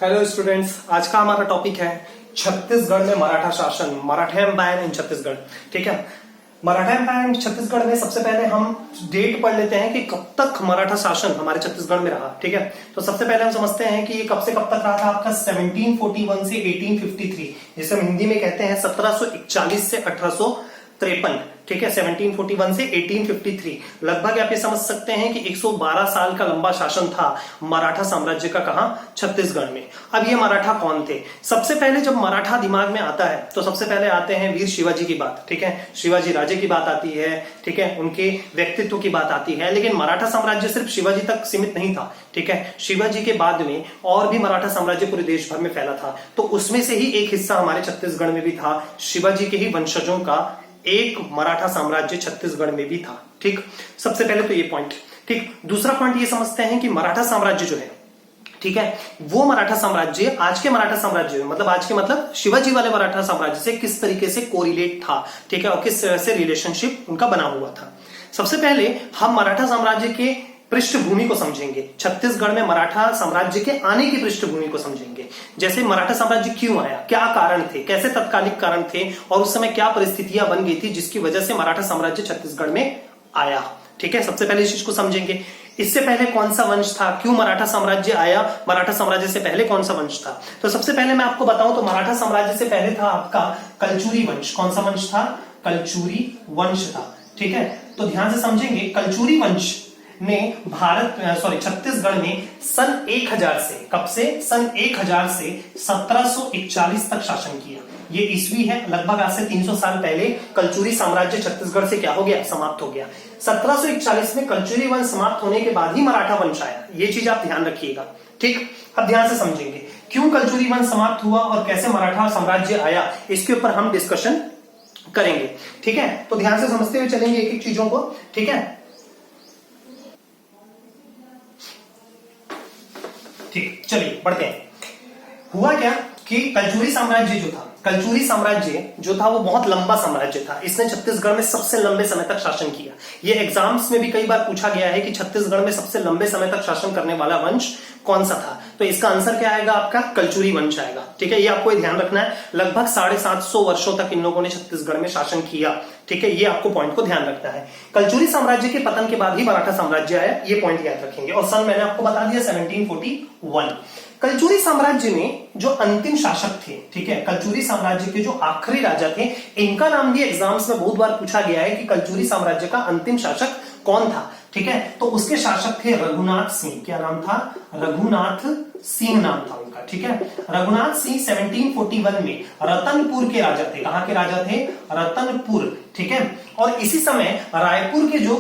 Hello students, आज का हमारा टॉपिक है छत्तीसगढ़ में मराठा शासन, मराठा एम्पायर इन छत्तीसगढ़। ठीक है, मराठा एम्पायर इन छत्तीसगढ़ में सबसे पहले हम डेट पढ़ लेते हैं कि कब तक मराठा शासन हमारे छत्तीसगढ़ में रहा। ठीक है, तो सबसे पहले हम समझते हैं कि ये कब से कब तक रहा था आपका 1741 से 1853, जिसे हम हिंदी में कहते हैं 1741 से 1853। ठीक है, 1741 से 1853। लगभग आप ये समझ सकते हैं कि 112 साल का लंबा शासन था मराठा साम्राज्य का। कहां? छत्तीसगढ़ में। अब ये मराठा कौन थे? सबसे पहले जब मराठा दिमाग में आता है तो सबसे पहले आते हैं वीर शिवाजी की बात। ठीक है, शिवाजी राजे की बात आती है। ठीक है, उनके व्यक्तित्व की बात आती है। लेकिन मराठा साम्राज्य सिर्फ शिवाजी तक सीमित नहीं था। ठीक है, शिवाजी के बाद में और भी मराठा साम्राज्य पूरे देश भर में फैला था, तो उसमें से ही एक हिस्सा हमारे छत्तीसगढ़ में भी था। शिवाजी के ही वंशजों का एक मराठा साम्राज्य छत्तीसगढ़ में भी था। ठीक, सबसे पहले तो ये पॉइंट। ठीक, दूसरा पॉइंट ये समझते हैं कि मराठा साम्राज्य जो है, ठीक है, वो मराठा साम्राज्य आज के मराठा साम्राज्य मतलब आज के मतलब शिवाजी वाले मराठा साम्राज्य से किस तरीके से कोरिलेट था। ठीक है, और किस तरह से रिलेशनशिप उनका बना हुआ था। सबसे पहले हम मराठा साम्राज्य के पृष्ठभूमि को समझेंगे, छत्तीसगढ़ में मराठा साम्राज्य के आने की पृष्ठभूमि को समझेंगे। जैसे मराठा साम्राज्य क्यों आया, क्या कारण थे, कैसे तत्कालिक कारण थे, और उस समय क्या परिस्थितियां बन गई थी जिसकी वजह से मराठा साम्राज्य छत्तीसगढ़ में आया। ठीक है, सबसे पहले इस चीज को समझेंगे। इससे पहले कौन सा वंश था, क्यों मराठा साम्राज्य आया, मराठा साम्राज्य से पहले कौन सा वंश था। तो सबसे पहले मैं आपको बताऊं तो मराठा साम्राज्य से पहले था आपका कलचुरी वंश। कौन सा वंश था? कलचुरी वंश था। ठीक है, तो ध्यान से समझेंगे। कलचुरी वंश ने छत्तीसगढ़ में सन 1000 से, कब से? सन 1000 से 1741 तक शासन किया। ये ईस्वी है, लगभग आज से 300 साल पहले कलचुरी साम्राज्य छत्तीसगढ़ से क्या हो गया? समाप्त हो गया। 1741 में कलचुरी वंश समाप्त होने के बाद ही मराठा वंश आया। ये चीज आप ध्यान रखिएगा। ठीक, अब ध्यान से समझेंगे क्यों कलचुरी वंश समाप्त हुआ और कैसे मराठा साम्राज्य आया, इसके ऊपर हम डिस्कशन करेंगे। ठीक है, तो ध्यान से समझते हुए चलेंगे एक एक चीजों को। ठीक है, ठीक, चलिए बढ़ते हैं। हुआ क्या कि कलचुरी साम्राज्य जो था वो बहुत लंबा साम्राज्य था। इसने छत्तीसगढ़ में सबसे लंबे समय तक शासन किया। ये एग्जाम्स में भी कई बार पूछा गया है कि छत्तीसगढ़ में सबसे लंबे समय तक शासन करने वाला वंश कौन सा था, तो इसका आंसर क्या आएगा? आपका कलचुरी वंश आएगा। ठीक है, ये आपको ध्यान रखना है। लगभग 750 वर्षों तक इन लोगों ने छत्तीसगढ़ में शासन किया। ठीक है, ये आपको पॉइंट को ध्यान रखना है। कलचुरी साम्राज्य के पतन के बाद ही मराठा साम्राज्य आया, ये पॉइंट याद रखेंगे। और सन मैंने आपको बता दिया 1741। कलचुरी साम्राज्य में जो अंतिम शासक थे, ठीक है, कलचुरी साम्राज्य के जो आखिरी राजा थे, इनका नाम भी एग्जाम्स में बहुत बार पूछा गया है कि कलचुरी साम्राज्य का अंतिम शासक कौन था। ठीक है, तो उसके शासक थे रघुनाथ सिंह। क्या नाम था? रघुनाथ सिंह नाम था उनका। ठीक है, रघुनाथ सिंह 1741 में रतनपुर के राजा थे। कहां के राजा थे? रतनपुर। ठीक है, और इसी समय रायपुर के जो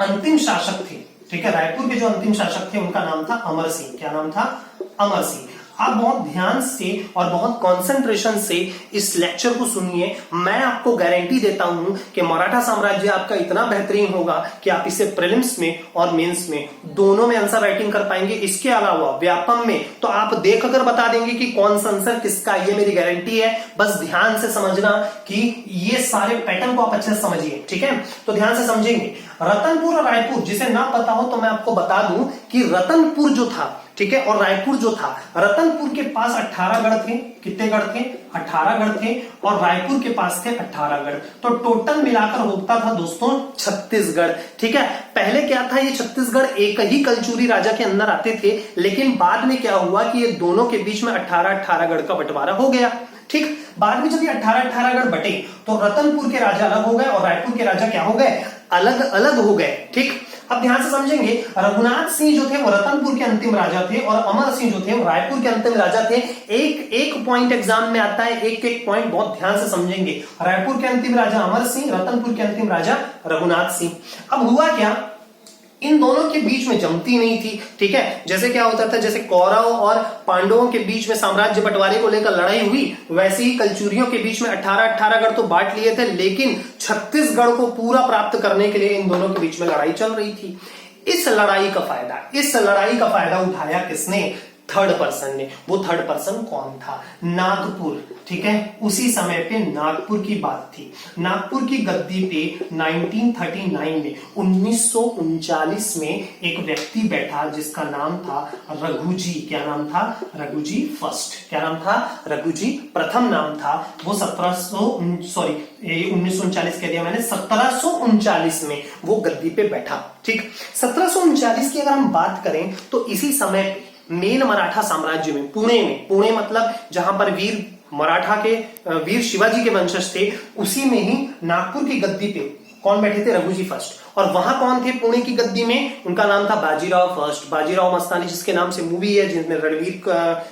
अंतिम शासक थे, ठीक है, रायपुर के जो अंतिम शासक थे उनका नाम था अमर सिंह। क्या नाम था? अमर सिंह। आप बहुत ध्यान से और बहुत कंसंट्रेशन से इस लेक्चर को सुनिए। मैं आपको गारंटी देता हूं कि मराठा साम्राज्य आपका इतना बेहतरीन होगा कि आप इसे प्रीलिम्स में और मेंस में दोनों में आंसर राइटिंग कर पाएंगे। इसके अलावा व्यापम में तो आप देख कर बता देंगे कि कौन सा आंसर किसका, ये मेरी गारंटी है। बस ध्यान से समझना कि ये सारे पैटर्न को आप अच्छे से समझिए। ठीक है, तो ध्यान से समझेंगे। रतनपुर और रायपुर, जिसे ना पता हो तो मैं आपको बता दूं कि रतनपुर जो था, ठीक है, और रायपुर जो था, रतनपुर के पास 18 गढ़ थे। कितने गढ़ थे? 18 गढ़ थे। और रायपुर के पास थे 18 गढ़। तो टोटल मिलाकर होता था दोस्तों 36 गढ़। ठीक है, पहले क्या था, ये छत्तीसगढ़ एक ही कलचुरी राजा के अंदर आते थे, लेकिन बाद में क्या हुआ कि ये दोनों के बीच में 18 गढ़ का बंटवारा हो गया। ठीक, बाद में जब ये 18 गढ़ बटे तो रतनपुर के राजा अलग हो गए और रायपुर के राजा क्या हो गए? अलग अलग हो गए। ठीक, अब ध्यान से समझेंगे। रघुनाथ सिंह जो थे वो रतनपुर के अंतिम राजा थे और अमर सिंह जो थे वो रायपुर के अंतिम राजा थे। एक एक पॉइंट एग्जाम में आता है, एक एक पॉइंट बहुत ध्यान से समझेंगे। रायपुर के अंतिम राजा अमर सिंह, रतनपुर के अंतिम राजा रघुनाथ सिंह। अब हुआ क्या, इन दोनों के बीच में जमती नहीं थी। ठीक है, जैसे क्या होता था, जैसे कौरव और पांडवों के बीच में साम्राज्य बंटवारे को लेकर लड़ाई हुई, वैसे ही कलचुरियों के बीच में 18 गढ़ तो बांट लिए थे, लेकिन छत्तीसगढ़ को पूरा प्राप्त करने के लिए इन दोनों के बीच में लड़ाई चल रही थी। इस लड़ाई का फायदा उठाया किसने? थर्ड पर्सन ने। वो थर्ड पर्सन कौन था? नागपुर, ठीक है। उसी समय पे नागपुर की बात थी। नागपुर की गद्दी पे 1939 में 1939 में एक व्यक्ति बैठा जिसका नाम था रघुजी। क्या नाम था? रघुजी फर्स्ट। क्या नाम था? रघुजी प्रथम नाम था। वो 1939 कह दिया मैंने, 1739 में वो गद्दी पे बैठा। ठीक, 1739 की अगर हम बात करें तो इसी समय पे मेन मराठा साम्राज्य में पुणे मतलब जहां पर वीर शिवाजी के वंशज थे, उसी में ही नागपुर की गद्दी पे कौन बैठे थे? रघुजी फर्स्ट। और वहां कौन थे पुणे की गद्दी में? उनका नाम था बाजीराव फर्स्ट, बाजीराव मस्तानी, जिसके नाम से मूवी है जिसमें रणवीर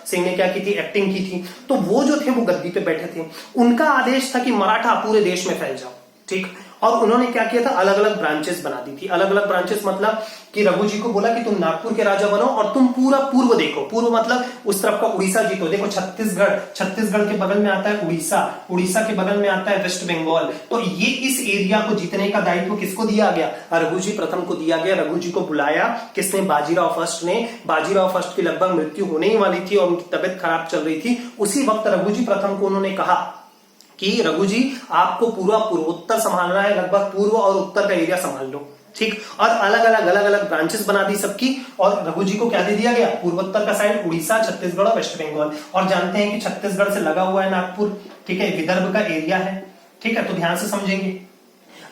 सिंह ने क्या की थी? एक्टिंग की थी। तो वो जो थे वो गद्दी पे बैठे थे। उनका आदेश था कि मराठा पूरे देश में फैल जाओ। ठीक, और उन्होंने क्या किया था? अलग अलग ब्रांचेस बना दी थी। अलग अलग ब्रांचेस मतलब कि रघु जी को बोला कि तुम नागपुर के राजा बनो और तुम पूरा पूर्व देखो। पूर्व मतलब उस तरफ का उड़ीसा जीतो। देखो छत्तीसगढ़ के बगल में आता है उड़ीसा के बगल में आता है वेस्ट बंगाल। तो ये इस एरिया को जीतने का दायित्व किसको दिया गया? रघुजी प्रथम को दिया गया। रघुजी को बुलाया किसने? बाजीराव फर्स्ट ने। बाजीराव फर्स्ट की लगभग मृत्यु होने ही वाली थी और उनकी तबियत खराब चल रही थी। उसी वक्त रघुजी प्रथम को उन्होंने कहा कि रघुजी आपको पूरा पूर्वोत्तर संभालना है, लगभग पूर्व और उत्तर का एरिया संभाल लो। ठीक, और अलग अलग ब्रांचेस बना दी सबकी। और रघुजी को क्या दे दिया गया? पूर्वोत्तर का साइड उड़ीसा, छत्तीसगढ़ और वेस्ट बंगाल। और जानते हैं कि छत्तीसगढ़ से लगा हुआ है नागपुर, ठीक है, विदर्भ का एरिया है। ठीक है, तो ध्यान से समझेंगे।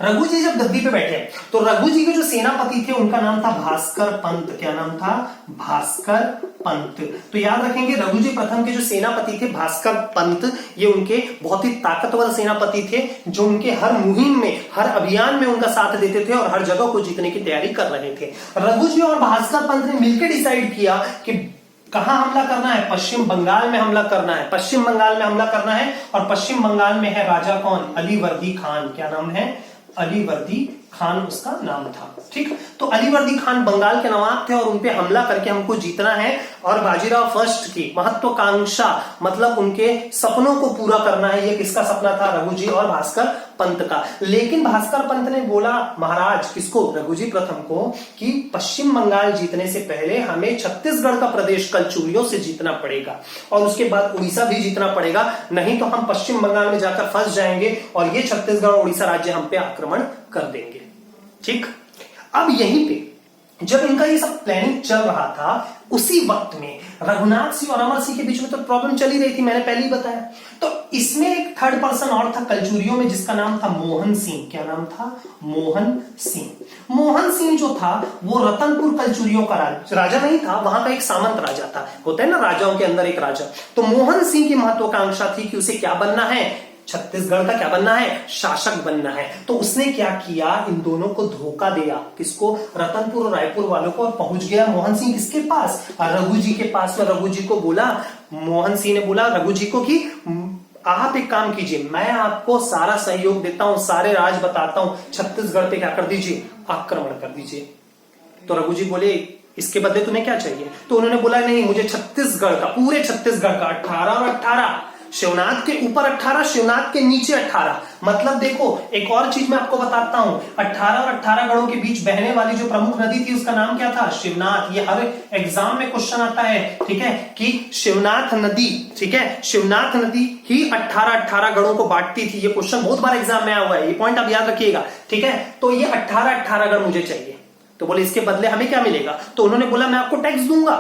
रघु जी जब गद्दी पे बैठे तो रघु जी के जो सेनापति थे उनका नाम था भास्कर पंत। क्या नाम था? भास्कर पंत। तो याद रखेंगे रघु जी प्रथम के जो सेनापति थे भास्कर पंत, ये उनके बहुत ही ताकतवर सेनापति थे जो उनके हर मुहिम में, हर अभियान में उनका साथ देते थे और हर जगह को जीतने की तैयारी कर रहे थे। रघु जी और भास्कर पंत ने मिलकर डिसाइड किया कि कहां हमला करना है? पश्चिम बंगाल में हमला करना है। पश्चिम बंगाल में हमला करना है और पश्चिम बंगाल में है राजा कौन? अलीवर्दी खान। क्या नाम है? अलीवर्दी खान उसका नाम था। ठीक, तो अलीवर्दी खान बंगाल के नवाब थे और उनपे हमला करके हमको जीतना है। और बाजीराव फर्स्ट की महत्वाकांक्षा मतलब उनके सपनों को पूरा करना है। ये किसका सपना था? रघुजी और भास्कर पंत का। लेकिन भास्कर पंत ने बोला महाराज किसको? रघुजी प्रथम को, कि पश्चिम बंगाल जीतने से पहले हमें छत्तीसगढ़ का प्रदेश कलचुरियों से जीतना पड़ेगा और उसके बाद उड़ीसा भी जीतना पड़ेगा, नहीं तो हम पश्चिम बंगाल में जाकर फंस जाएंगे और ये छत्तीसगढ़ और उड़ीसा राज्य हम पे आक्रमण कर देंगे। ठीक, अब यहीं पे जब इनका ये सब प्लानिंग चल रहा था, उसी वक्त में रघुनाथ सिंह और अमर सिंह के बीच में तो प्रॉब्लम चली रही थी, मैंने पहले ही बताया। तो इसमें एक थर्ड पर्सन और था कलचुरियों में जिसका नाम था मोहन सिंह। क्या नाम था? मोहन सिंह। मोहन सिंह जो था वो रतनपुर कलचुरियों का राजा नहीं था, वहां का एक सामंत राजा था। होता है ना राजाओं के अंदर एक राजा। तो मोहन सिंह की महत्वाकांक्षा थी कि उसे क्या बनना है? छत्तीसगढ़ का क्या बनना है? शासक बनना है। तो उसने क्या किया? इन दोनों को धोखा दिया। किसको? रतनपुर और रायपुर वालों को। और पहुंच गया मोहन सिंह किसके पास? रघु जी के पास में। रघु जी को बोला, मोहन सिंह ने बोला रघु जी को कि आप एक काम कीजिए, मैं आपको सारा सहयोग देता हूं, सारे राज बताता हूं, छत्तीसगढ़ पे क्या कर दीजिए? आक्रमण कर दीजिए। तो रघु जी बोले इसके बदले तुम्हें क्या चाहिए? तो उन्होंने बोला नहीं, मुझे छत्तीसगढ़ का, पूरे छत्तीसगढ़ का 18 और 18, शिवनाथ के ऊपर 18, शिवनाथ के नीचे 18। मतलब देखो एक और चीज मैं आपको बताता हूं, 18 और 18 गढ़ों के बीच बहने वाली जो प्रमुख नदी थी उसका नाम क्या था? शिवनाथ। ये हर एग्जाम में क्वेश्चन आता है, ठीक है, कि शिवनाथ नदी, ठीक है, शिवनाथ नदी ही 18 गढ़ों को बांटती थी। ये क्वेश्चन बहुत बार एग्जाम में आया हुआ है, ये पॉइंट आप याद रखिएगा। ठीक है, तो ये 18 गढ़ मुझे चाहिए। तो बोले इसके बदले हमें क्या मिलेगा? तो उन्होंने बोला मैं आपको टैक्स दूंगा।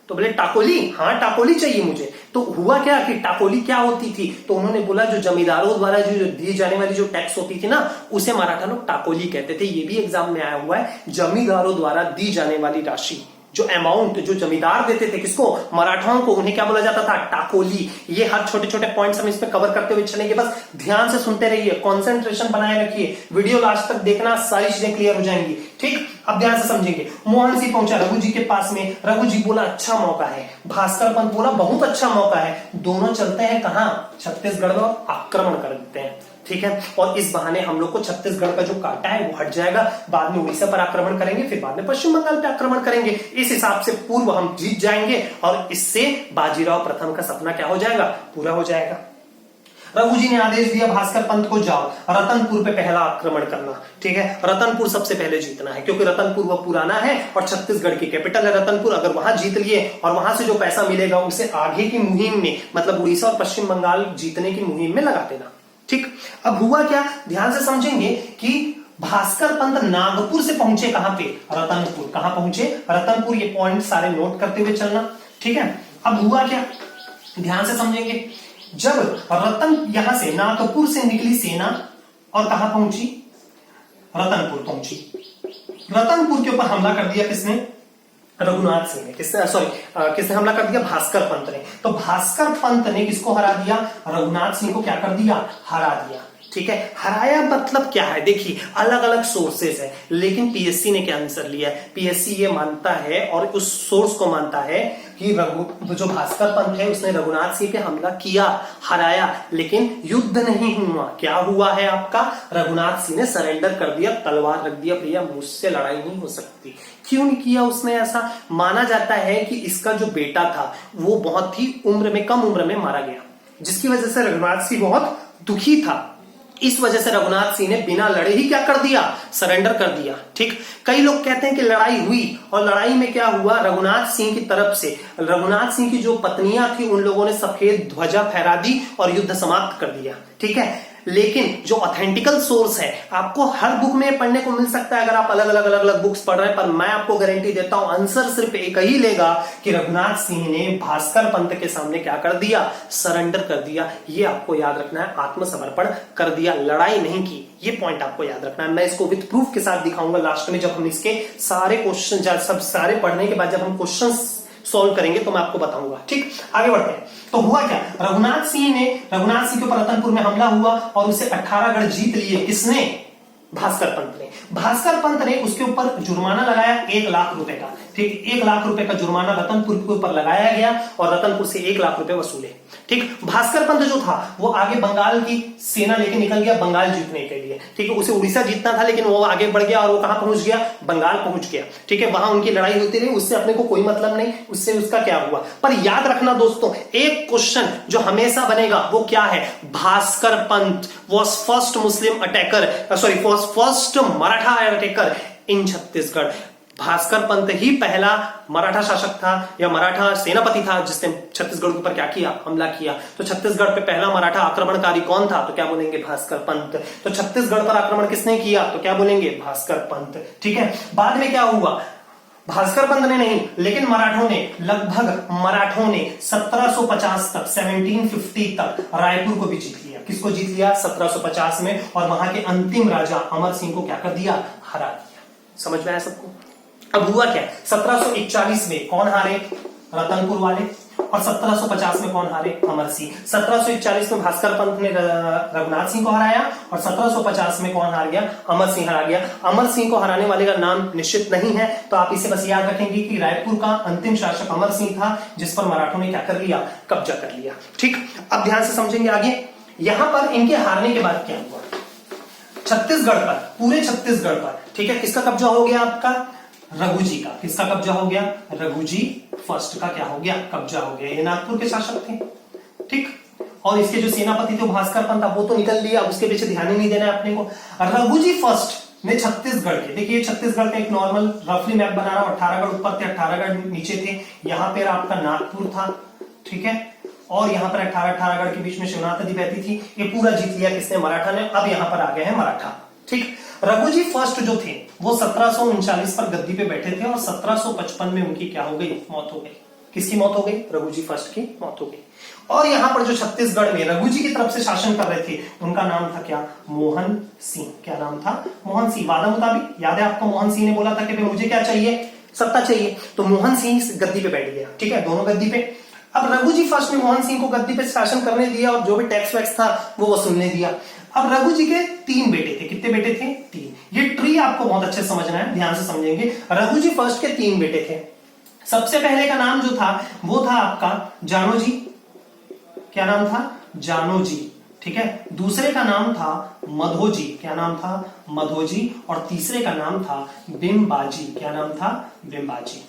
तो बोले टाकोली? हाँ टाकोली चाहिए मुझे। तो हुआ क्या कि टाकोली क्या होती थी? तो उन्होंने बोला जो जमींदारों द्वारा जो दी जाने वाली जो टैक्स होती थी ना, उसे मराठा लोग टाकोली कहते थे। ये भी एग्जाम में आया हुआ है, जमींदारों द्वारा दी जाने वाली राशि, जो अमाउंट जो जमींदार देते थे किसको? मराठाओं को, उन्हें क्या बोला जाता था? टाकोली। ये हर छोटे छोटे पॉइंट्स हम इसमें कवर करते हुए चलेंगे, बस ध्यान से सुनते रहिए, कंसंट्रेशन बनाए रखिए, वीडियो लास्ट तक देखना, सारी चीजें क्लियर हो जाएंगी। ठीक, अब ध्यान से समझेंगे। मोहन सिंह पहुंचा रघु जी के पास में, रघु जी बोला अच्छा मौका है, भास्कर पंत बोला बहुत अच्छा मौका है, दोनों चलते हैं कहां? छत्तीसगढ़ में और आक्रमण कर देते हैं। ठीक है, और इस बहाने हम लोग को छत्तीसगढ़ का जो काटा है वो हट जाएगा, बाद में उड़ीसा पर आक्रमण करेंगे, फिर बाद में पश्चिम बंगाल पे आक्रमण करेंगे। इस हिसाब से पूर्व हम जीत जाएंगे और इससे बाजीराव प्रथम का सपना क्या हो जाएगा? पूरा हो जाएगा। रघु जी ने आदेश दिया भास्कर पंत को जाओ रतनपुर पे पहला आक्रमण करना। ठीक है, रतनपुर सबसे पहले जीतना है क्योंकि रतनपुर वह पुराना है और छत्तीसगढ़ की कैपिटल है रतनपुर। अगर वहां जीत लिए और वहां से जो पैसा मिलेगा उसे आगे की मुहिम में, मतलब उड़ीसा और पश्चिम बंगाल जीतने की मुहिम में लगा देना। ठीक, अब हुआ क्या, ध्यान से समझेंगे कि भास्कर पंत नागपुर से पहुंचे कहां पे, रतनपुर। कहां पहुंचे, रतनपुर। ये पॉइंट सारे नोट करते हुए चलना। ठीक है, अब हुआ क्या, ध्यान से समझेंगे। जब यहां से नागपुर से निकली सेना और कहां पहुंची, रतनपुर पहुंची। रतनपुर के ऊपर हमला कर दिया किसने, रघुनाथ सिंह ने। किसने हमला कर दिया, भास्कर पंत ने। तो भास्कर पंत ने किसको हरा दिया, रघुनाथ सिंह को क्या कर दिया, हरा दिया। ठीक है, हराया मतलब क्या है, देखिए अलग अलग सोर्सेस है, लेकिन पीएससी ने क्या आंसर लिया है, पीएससी ये मानता है और उस सोर्स को मानता है कि जो भास्कर पंत है उसने रघुनाथ सिंह पे हमला किया, हराया, लेकिन युद्ध नहीं हुआ। क्या हुआ है आपका, रघुनाथ सिंह ने सरेंडर कर दिया, तलवार रख दिया, भैया मुझसे लड़ाई नहीं हो सकती। क्यों नहीं किया उसने ऐसा, माना जाता है कि इसका जो बेटा था वो बहुत ही कम उम्र में मारा गया, जिसकी वजह से रघुनाथ सिंह बहुत दुखी था। इस वजह से रघुनाथ सिंह ने बिना लड़े ही क्या कर दिया, सरेंडर कर दिया। ठीक, कई लोग कहते हैं कि लड़ाई हुई और लड़ाई में क्या हुआ, रघुनाथ सिंह की तरफ से रघुनाथ सिंह की जो पत्नियां थी उन लोगों ने सफेद ध्वजा फहरा दी और युद्ध समाप्त कर दिया। ठीक है, लेकिन जो ऑथेंटिकल सोर्स है आपको हर बुक में पढ़ने को मिल सकता है अगर आप अलग अलग बुक्स पढ़ रहे हैं, पर मैं आपको गारंटी देता हूं आंसर सिर्फ एक ही लेगा कि रघुनाथ सिंह ने भास्कर पंत के सामने क्या कर दिया, सरेंडर कर दिया। ये आपको याद रखना है, आत्मसमर्पण कर दिया, लड़ाई नहीं की। ये पॉइंट आपको याद रखना है। मैं इसको विद प्रूफ के साथ दिखाऊंगा लास्ट में, जब हम इसके सारे क्वेश्चन सब सारे पढ़ने के बाद जब हम क्वेश्चन सॉल्व करेंगे तो मैं आपको बताऊंगा। ठीक, आगे बढ़ते हैं। तो हुआ क्या, रघुनाथ सिंह के ऊपर रतनपुर में हमला हुआ और उसे 18 गढ़ जीत लिए। किसने, भास्कर पंत ने। भास्कर पंत ने उसके ऊपर जुर्माना लगाया 1 लाख रुपए का। ठीक, 1 लाख रुपए का जुर्माना रतनपुर के ऊपर लगाया गया और रतनपुर से 1 लाख रुपए वसूले। ठीक, भास्कर पंत जो था वो आगे बंगाल की सेना लेके निकल गया बंगाल जीतने के लिए। ठीक है, उसे उड़ीसा जीतना था लेकिन वो आगे बढ़ गया और वो कहां पहुंच गया, बंगाल पहुंच गया। ठीक है, वहां उनकी लड़ाई होती रही, उससे अपने को कोई मतलब नहीं, उससे उसका क्या हुआ। पर याद रखना दोस्तों, एक क्वेश्चन जो हमेशा बनेगा वो क्या है, Bhaskar Pant was first Muslim attacker, first Maratha attacker in Chhattisgarh. Bhaskar Pant ही पहला मराठा शासक था या मराठा सेनापति था जिसने छत्तीसगढ़ के ऊपर क्या किया, हमला किया। तो छत्तीसगढ़ पे पहला मराठा आक्रमणकारी कौन था, तो क्या बोलेंगे, भास्कर पंत। तो छत्तीसगढ़ पर आक्रमण किसने किया, तो क्या बोलेंगे, भास्कर पंत। ठीक है, बाद में क्या हुआ, भास्कर पंत ने नहीं लेकिन मराठों ने 1750 तक 1750 तक रायपुर को भी जीत लिया। किसको जीत लिया, 1750 में, और वहां के अंतिम राजा अमर सिंह को क्या कर दिया, हरा दिया। समझ में आया सबको। अब हुआ क्या, 1741 में कौन हारे, रतनपुर वाले, और 1750 में कौन हारे, अमर सिंह। 1741 में भास्कर पंत ने रघुनाथ सिंह को हराया और 1750 में कौन हार गया, अमर सिंह हरा गया। अमर सिंह को हराने वाले का नाम निश्चित नहीं है, तो आप इसे बस याद रखेंगे कि रायपुर का अंतिम शासक अमर सिंह था जिस पर मराठों ने क्या कर लिया, कब्जा कर लिया। ठीक, अब ध्यान से समझेंगे आगे। यहां पर इनके हारने के बाद क्या हुआ, छत्तीसगढ़ पर, पूरे छत्तीसगढ़ पर, ठीक है, किसका कब्जा हो गया, आपका रघु जी का। किसका कब्जा हो गया, रघु जी फर्स्ट का क्या हो गया, कब्जा हो गया। ये नागपुर के शासक थे। ठीक, और इसके जो सेनापति थे भास्कर पंत, वो तो निकल लिया, अब उसके पीछे ध्यान ही नहीं देना है अपने को। रघु जी फर्स्ट ने छत्तीसगढ़ के, देखिए छत्तीसगढ़ का एक नॉर्मल रफली मैप बना रहा हूं, 18 गढ़ ऊपर थे, 18 गढ़ नीचे थे, यहां पर आपका नागपुर था। ठीक है, और यहां पर 18 गढ़ के बीच में शिवनाथ नदी बहती थी। ये पूरा जीत लिया किसने, मराठा ने। अब यहां पर आ गए हैं मराठा। ठीक, रघु जी फर्स्ट जो थे वो 1739 पर गद्दी पे बैठे थे और 1755 में उनकी क्या हो गई, मौत हो गई। किसकी मौत हो गई, रघु जी फर्स्ट की मौत हो गई। और यहां पर जो छत्तीसगढ़ में रघु जी की तरफ से शासन कर रहे थे उनका नाम था क्या, मोहन सिंह। क्या नाम था, मोहन सिंह। वादा मुताबिक याद है आपको, मोहन सिंह ने बोला था कि मुझे क्या चाहिए, सत्ता चाहिए, तो मोहन सिंह गद्दी पे बैठ गया। ठीक है, दोनों गद्दी पे। अब रघु जी फर्स्ट ने मोहन सिंह को गद्दी पे शासन करने दिया और जो भी टैक्स वैक्स था वो वसूलने दिया। अब रघु जी के 3 बेटे थे। कितने बेटे थे, 3। ये ट्री आपको बहुत अच्छे से समझना है, ध्यान से समझेंगे। रघु जी फर्स्ट के 3 बेटे थे। सबसे पहले का नाम जो था वो था आपका जानो जी। क्या नाम था, जानो जी। ठीक है, दूसरे का नाम था मधोजी। क्या नाम था, मधोजी। और तीसरे का नाम था बिंबाजी। क्या नाम था, बिंबाजी।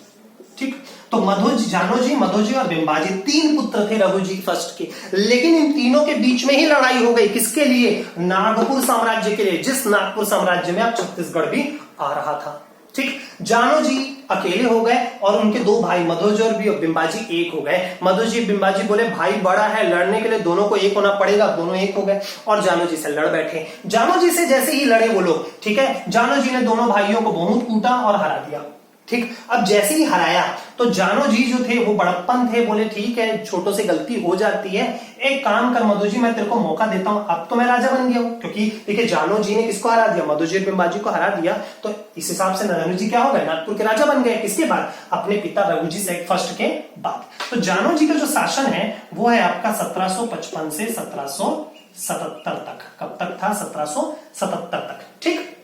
ठीक। तो जानोजी और बिंबाजी 3 पुत्र थे रघुजी फर्स्ट के, लेकिन इन तीनों के बीच में ही लड़ाई हो गई। किसके लिए? नागपुर साम्राज्य के लिए, जिस नागपुर साम्राज्य में अब छत्तीसगढ़ भी आ रहा था। ठीक। जानोजी अकेले हो गए और उनके 2 भाई मधोजी और बिंबाजी एक हो गए। मधोजी बिंबाजी बोले भाई बड़ा है, लड़ने के लिए दोनों को एक होना पड़ेगा, दोनों एक हो गए और जानोजी से लड़ बैठे। जानोजी से जैसे ही लड़े वो लोग, ठीक है, जानोजी ने दोनों भाइयों को बहुत कूटा और हरा दिया। ठीक। अब जैसे ही हराया तो जानोजी जो थे वो बड़प्पन थे, बोले ठीक है छोटों से गलती हो जाती है, एक काम कर मधोजी मैं तेरे को मौका देता हूं, अब तो मैं राजा बन गया हूं। क्योंकि देखिए जानोजी ने किसको हरा दिया? मधोजी और बिंबाजी को हरा दिया, तो इस हिसाब से जानोजी क्या हो गए? नागपुर के राजा बन गए। किसके बाद? अपने पिता रघुजी से फर्स्ट के बाद। तो जानोजी का जो शासन है वो है आपका 1755 से 1777 तक। कब तक था? 1777 तक। ठीक।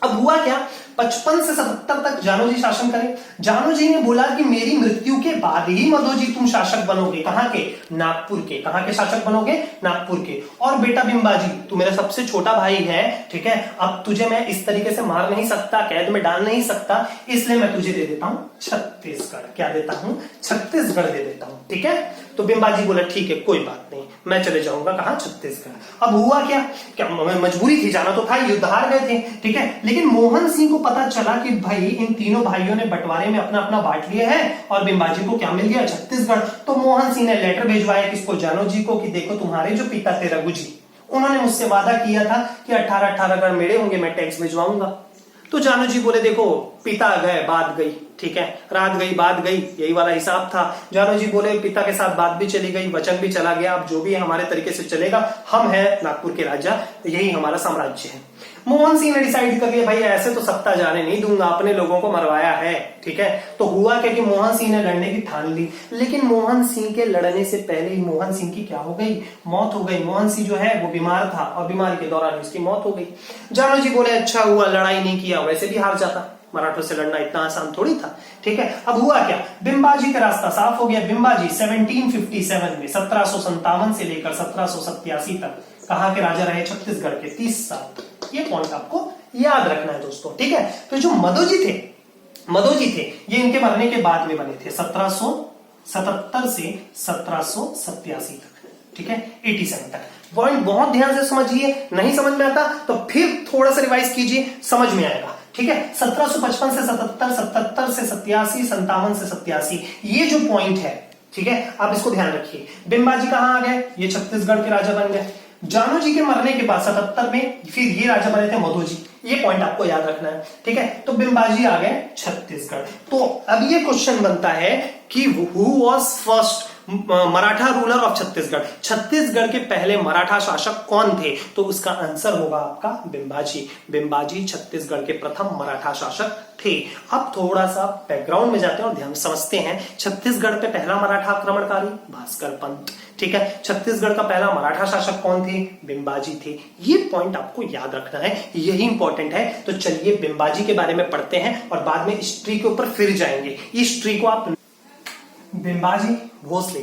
अब हुआ क्या? 55 से 77 तक जानोजी शासन करे। जानोजी ने बोला कि मेरी मृत्यु के बाद ही मधोजी तुम शासक बनोगे। कहां के? नागपुर के। कहां के शासक बनोगे? नागपुर के। और बेटा बिंबाजी तू मेरा सबसे छोटा भाई है, ठीक है, अब तुझे मैं इस तरीके से मार नहीं सकता, कैद में डाल नहीं सकता, इसलिए मैं तुझे दे देता हूं छत्तीसगढ़। क्या देता हूं? छत्तीसगढ़ दे देता हूं। ठीक है। तो बिंबाजी बोला ठीक है कोई बात नहीं, मैं चले जाऊंगा। कहां? छत्तीसगढ़। अब हुआ क्या? क्या मजबूरी थी, जाना तो था, युद्ध हार गए थे, ठीक है, लेकिन मोहन सिंह को पता चला कि भाई इन तीनों भाइयों ने बंटवारे में अपना अपना बांट लिया है और बिंबाजी को क्या मिल गया? छत्तीसगढ़। तो मोहन सिंह ने लेटर भिजवाया किसको? जानोजी को, कि देखो तुम्हारे जो पिता थे रघुजी, उन्होंने मुझसे वादा किया था कि 18 गढ़ मेरे होंगे, मैं टैक्स भिजवाऊंगा। तो जानोजी बोले देखो पिता गए बात गई, ठीक है, रात गई बात गई, यही वाला हिसाब था। जानोजी बोले पिता के साथ बात भी चली गई, वचन भी चला गया, अब जो भी हमारे तरीके से चलेगा, हम हैं नागपुर के राजा, यही हमारा साम्राज्य है। मोहन सिंह ने डिसाइड कर लिया भाई ऐसे तो सत्ता जाने नहीं दूंगा, अपने लोगों को मरवाया है, ठीक है। तो हुआ क्या कि मोहन सिंह ने लड़ने की ठान ली, लेकिन मोहन सिंह के लड़ने से पहले ही मोहन सिंह की क्या हो गई? मौत हो गई। मोहन सिंह जो है वो बीमार था और बीमारी के दौरान उसकी मौत हो गई। जानोजी बोले अच्छा हुआ लड़ाई नहीं किया, वैसे भी हार जाता, मराठों से लड़ना इतना आसान थोड़ी था, ठीक है। अब हुआ क्या? बिंबाजी का रास्ता साफ हो गया। बिंबाजी 1757 में 1757 से लेकर 1787 तक कहां के राजा रहे? छत्तीसगढ़ के 30 साल। ये पॉइंट आपको याद रखना है दोस्तों, ठीक है। तो जो मधोजी थे ये इनके मरने के बाद में बने थे 1777 से 1787 तक, ठीक है, 87 तक। पॉइंट बहुत ध्यान से समझिए, नहीं समझ में आता तो फिर थोड़ा सा रिवाइज कीजिए, समझ में आएगा, ठीक है। 1755 से 77, 77 से 87, 57 से 87, ये जो पॉइंट है, ठीक है, आप इसको ध्यान रखिए। बिंबाजी कहां आ गए? ये छत्तीसगढ़ के राजा बन गए। जानोजी के मरने के बाद 77 में फिर ये राजा बने थे मधोजी, ये पॉइंट आपको याद रखना है, ठीक है। तो बिंबाजी आ गए छत्तीसगढ़। तो अब ये क्वेश्चन बनता है कि who was first Maratha ruler of Chhattisgarh? Chhattisgarh के पहले मराठा शासक कौन थे? तो उसका आंसर होगा आपका बिंबाजी। बिंबाजी छत्तीसगढ़ के प्रथम मराठा शासक थे। अब थोड़ा सा बैकग्राउंड में जाते हैं और ध्यान समझते हैं। छत्तीसगढ़ पे पहला मराठा आक्रमणकारी भास्कर पंत, ठीक है। छत्तीसगढ़ का पहला मराठा शासक कौन थे? बिंबाजी थे। ये पॉइंट आपको याद रखना है, यही इंपॉर्टेंट है। तो चलिए बिंबाजी के बारे में पढ़ते हैं और बाद में हिस्ट्री के ऊपर फिर जाएंगे। हिस्ट्री को आप बिंबाजी भोसले,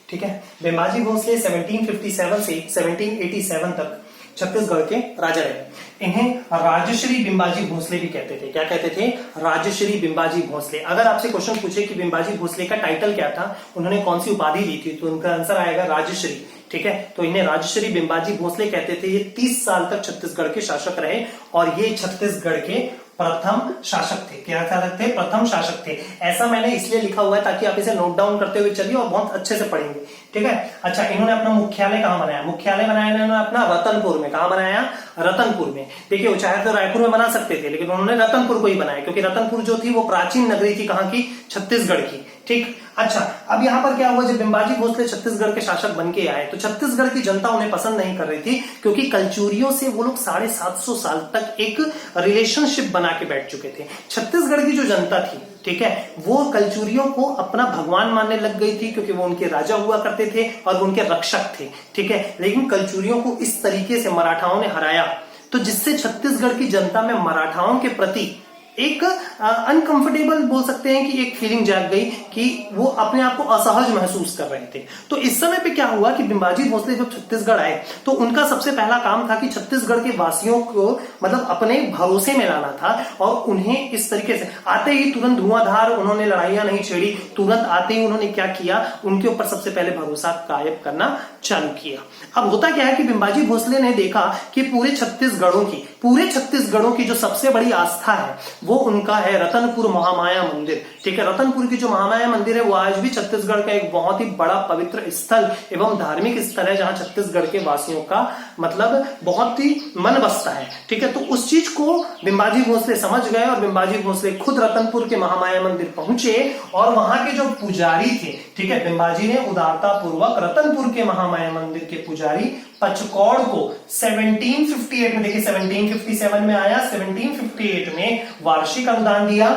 ठीक है, बिंबाजी भोसले 1757 से 1787 तक छत्तीसगढ़ के राजा रहे। इन्हें राजश्री बिंबाजी भोसले भी कहते थे। क्या कहते थे? राजश्री बिंबाजी भोसले। अगर आपसे क्वेश्चन पूछे कि बिंबाजी भोसले का टाइटल क्या था, उन्होंने कौन सी उपाधि ली थी, तो उनका आंसर आएगा राजश्री, ठीक है। तो इन्हें राजश्री बिंबाजी भोसले कहते थे। ये 30 साल तक छत्तीसगढ़ के शासक रहे और ये छत्तीसगढ़ के प्रथम शासक थे। क्या शासक थे? प्रथम शासक थे। ऐसा मैंने इसलिए लिखा हुआ है ताकि आप इसे नोट डाउन करते हुए चलिए और बहुत अच्छे से पढ़ेंगे, ठीक है। अच्छा, इन्होंने अपना मुख्यालय कहां बनाया? मुख्यालय बनाया इन्होंने अपना रतनपुर में। कहां बनाया? रतनपुर में। देखिए, वो चाहे तो रायपुर में बना सकते थे, लेकिन उन्होंने रतनपुर को ही बनाया, क्योंकि रतनपुर जो थी वो प्राचीन नगरी थी। कहां की? छत्तीसगढ़ की, ठीक। अच्छा, अब यहां पर क्या हुआ? जब बिंबाजी भोसले छत्तीसगढ़ के शासक बन के आए तो छत्तीसगढ़ की जनता उन्हें पसंद नहीं कर रही थी, क्योंकि कलचुरियों से वो लोग 750 साल तक एक रिलेशनशिप बना के बैठ चुके थे। छत्तीसगढ़ की जो जनता थी, ठीक है, वो कलचुरियों को अपना भगवान मानने लग गई थी, क्योंकि वो उनके राजा हुआ करते थे और वो उनके रक्षक थे, ठीक है। लेकिन कलचुरियों को इस तरीके से मराठाओं ने हराया, तो जिससे छत्तीसगढ़ की जनता में मराठाओं के प्रति एक अनकंफर्टेबल बोल सकते हैं कि एक फीलिंग जाग गई कि वो अपने आप को असहज महसूस कर रहे थे। तो इस समय पे क्या हुआ कि बिंबाजी भोसले जब छत्तीसगढ़ आए तो उनका सबसे पहला काम था कि छत्तीसगढ़ के वासियों को मतलब अपने भरोसे में लाना था और उन्हें इस तरीके से आते ही तुरंत धुआंधार उन्होंने लड़ाइयां नहीं छेड़ी, तुरंत आते ही उन्होंने क्या किया, उनके ऊपर सबसे पहले भरोसा कायम करना चालू किया। अब होता क्या है कि बिंबाजी भोसले ने देखा कि पूरे छत्तीसगढ़ों की जो सबसे बड़ी आस्था है वो उनका है रतनपुर महामाया मंदिर। ठीक है, रतनपुर की जो महामाया मंदिर है वो आज भी छत्तीसगढ़ का एक बहुत ही बड़ा पवित्र स्थल एवं धार्मिक स्थल है, जहां छत्तीसगढ़ के वासियों का मतलब बहुत ही मन बसता है। ठीक है, तो उस चीज को बिंबाजी भोसले समझ गए और बिंबाजी भोसले खुद रतनपुर के महामाया मंदिर पहुंचे और वहां के जो पुजारी थे, ठीक है, बिंबाजी ने उदारता पूर्वक रतनपुर के महामाया मंदिर के पुजारी पचकौड़ को 1758 में, देखिए 1757 में आया, 1758 में वार्षिक अनुदान दिया,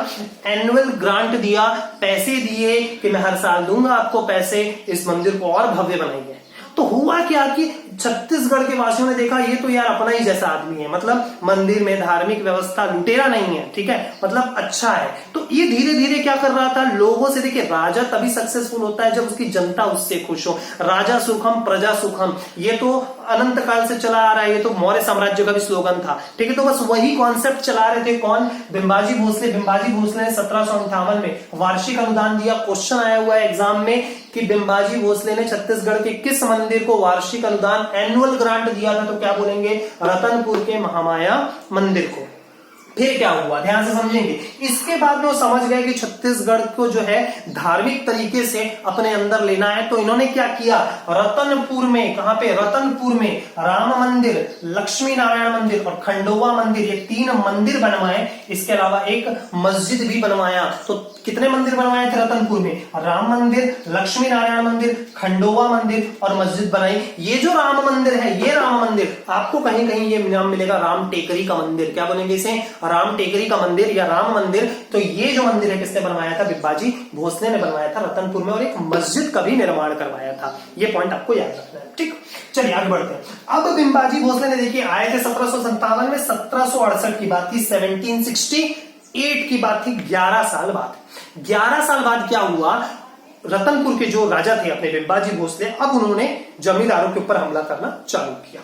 एनुअल ग्रांट दिया, पैसे दिए कि मैं हर साल दूंगा आपको पैसे, इस मंदिर को और भव्य बनाइए। तो हुआ क्या कि छत्तीसगढ़ के वासियों ने देखा ये तो यार अपना ही जैसा आदमी है, मतलब मंदिर में धार्मिक व्यवस्था, लुटेरा नहीं है, ठीक है, मतलब अच्छा है। तो ये धीरे धीरे क्या कर रहा था, लोगों से, देखिए राजा तभी सक्सेसफुल होता है जब उसकी जनता उससे खुश हो। राजा सुखम प्रजा सुखम, ये तो अनंत काल से चला आ रहा है, ये तो मौर्य साम्राज्य का भी स्लोगन था। ठीक है, तो बस वही कॉन्सेप्ट चला रहे थे कौन, बिंबाजी भोसले। बिंबाजी भोसले ने 1758 में वार्षिक अनुदान दिया। क्वेश्चन आया हुआ है एग्जाम में कि बिंबाजी भोसले ने छत्तीसगढ़ के किस मंदिर को वार्षिक अनुदान एनुअल ग्रांट दिया था, तो क्या बोलेंगे, रतनपुर के महामाया मंदिर को। फिर क्या हुआ, ध्यान से समझेंगे। इसके बाद में वो समझ गए कि छत्तीसगढ़ को जो है धार्मिक तरीके से अपने अंदर लेना है, तो इन्होंने क्या किया, रतनपुर में, कहां पे, रतनपुर में राम मंदिर, लक्ष्मी नारायण मंदिर और खंडोवा मंदिर, ये 3 मंदिर बनवाए। इसके अलावा एक मस्जिद भी बनवाया। तो कितने मंदिर बनवाए थे रतनपुर में, राम मंदिर, लक्ष्मी नारायण मंदिर, खंडोवा मंदिर और मस्जिद बनाई। ये जो राम मंदिर है, ये राम मंदिर आपको कहीं कहीं ये नाम मिलेगा, राम टेकरी का मंदिर। क्या बोलेंगे इसे, राम टेकरी का मंदिर या राम मंदिर। तो ये जो मंदिर है किसने बनवाया था, बिंबाजी भोसले ने बनवाया था रतनपुर में, और एक मस्जिद का भी निर्माण करवाया था। ये पॉइंट आपको याद रखना है। ठीक, चलिए आगे बढ़ते हैं। अब बिंबाजी भोसले ने देखिए आए थे 1757 में, 1768 की बात थी, 1768 की बात थी, 11 साल बाद। 11 साल बाद क्या हुआ, रतनपुर के जो राजा थे अपने बिंबाजी भोसले, अब उन्होंने जमींदारों के ऊपर हमला करना चालू किया।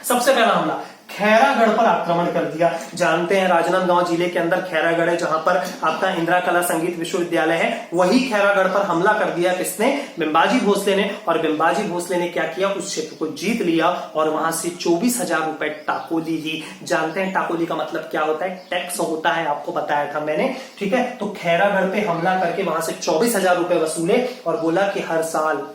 सबसे पहला हमला खैरागढ़ पर आक्रमण कर दिया। जानते हैं राजनांदगांव जिले के अंदर खैरागढ़ है, जहां पर आपका इंदिरा कला संगीत विश्वविद्यालय है। वही खैरागढ़ पर हमला कर दिया किसने, बिंबाजी भोसले ने। और बिंबाजी भोसले ने क्या किया, उस क्षेत्र को जीत लिया और वहां से 24,000 रुपए टाकोली ली। जानते हैं टाकोली का मतलब क्या होता है, टैक्स होता है, आपको बताया था मैंने। ठीक है, तो खैरागढ़ पे हमला करके वहां से 24,000 रुपए वसूले और बोला कि हर साल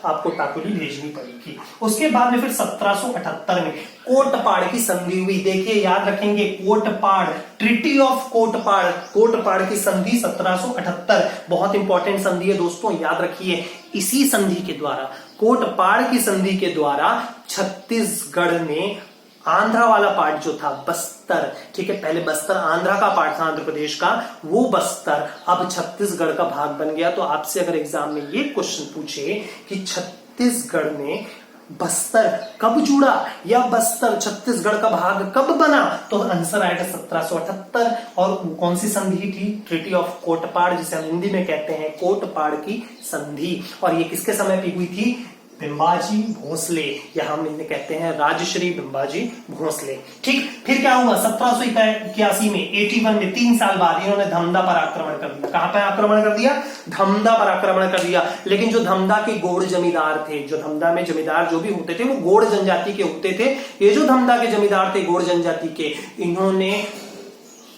आपको टाकोली भेजनी पड़ेगी। उसके बाद में फिर 1778 में कोटपाड़ की संधि हुई। देखिए याद रखेंगे, कोटपाड़, ट्रिटी ऑफ कोटपाड़, कोटपाड़ की संधि 1778, बहुत इंपॉर्टेंट संधि है दोस्तों, याद रखिए। इसी संधि के द्वारा, कोटपाड़ की संधि के द्वारा छत्तीसगढ़ ने आंध्रा वाला पार्ट जो था, बस्तर, ठीक है, पहले बस्तर आंध्रा का पार्ट था, आंध्र प्रदेश का, वो बस्तर अब छत्तीसगढ़ का भाग बन गया। तो आपसे अगर एग्जाम में ये क्वेश्चन पूछे कि छत्तीसगढ़ में बस्तर कब जुड़ा या बस्तर छत्तीसगढ़ का भाग कब बना, तो आंसर आएगा 1778। और कौन सी संधि थी, ट्रीटी ऑफ कोटपाड़, जिसे हम हिंदी में कहते हैं कोटपाड़ की संधि। और ये किसके समय पे हुई थी, बिंबाजी भोसले, या हम इन्हें कहते हैं राजश्री बिंबाजी भोसले। ठीक, फिर क्या हुआ 1781 में, 81 में, 3 साल बाद इन्होंने धमधा पर आक्रमण कर दिया। कहां पर आक्रमण कर दिया, धमधा पर आक्रमण कर दिया। लेकिन जो धमधा के गोड़ जमींदार थे, जो धमधा में जमींदार जो भी होते थे वो गोड़ जनजाति के होते थे। ये जो धमधा के जमींदार थे गोड़ जनजाति के, इन्होंने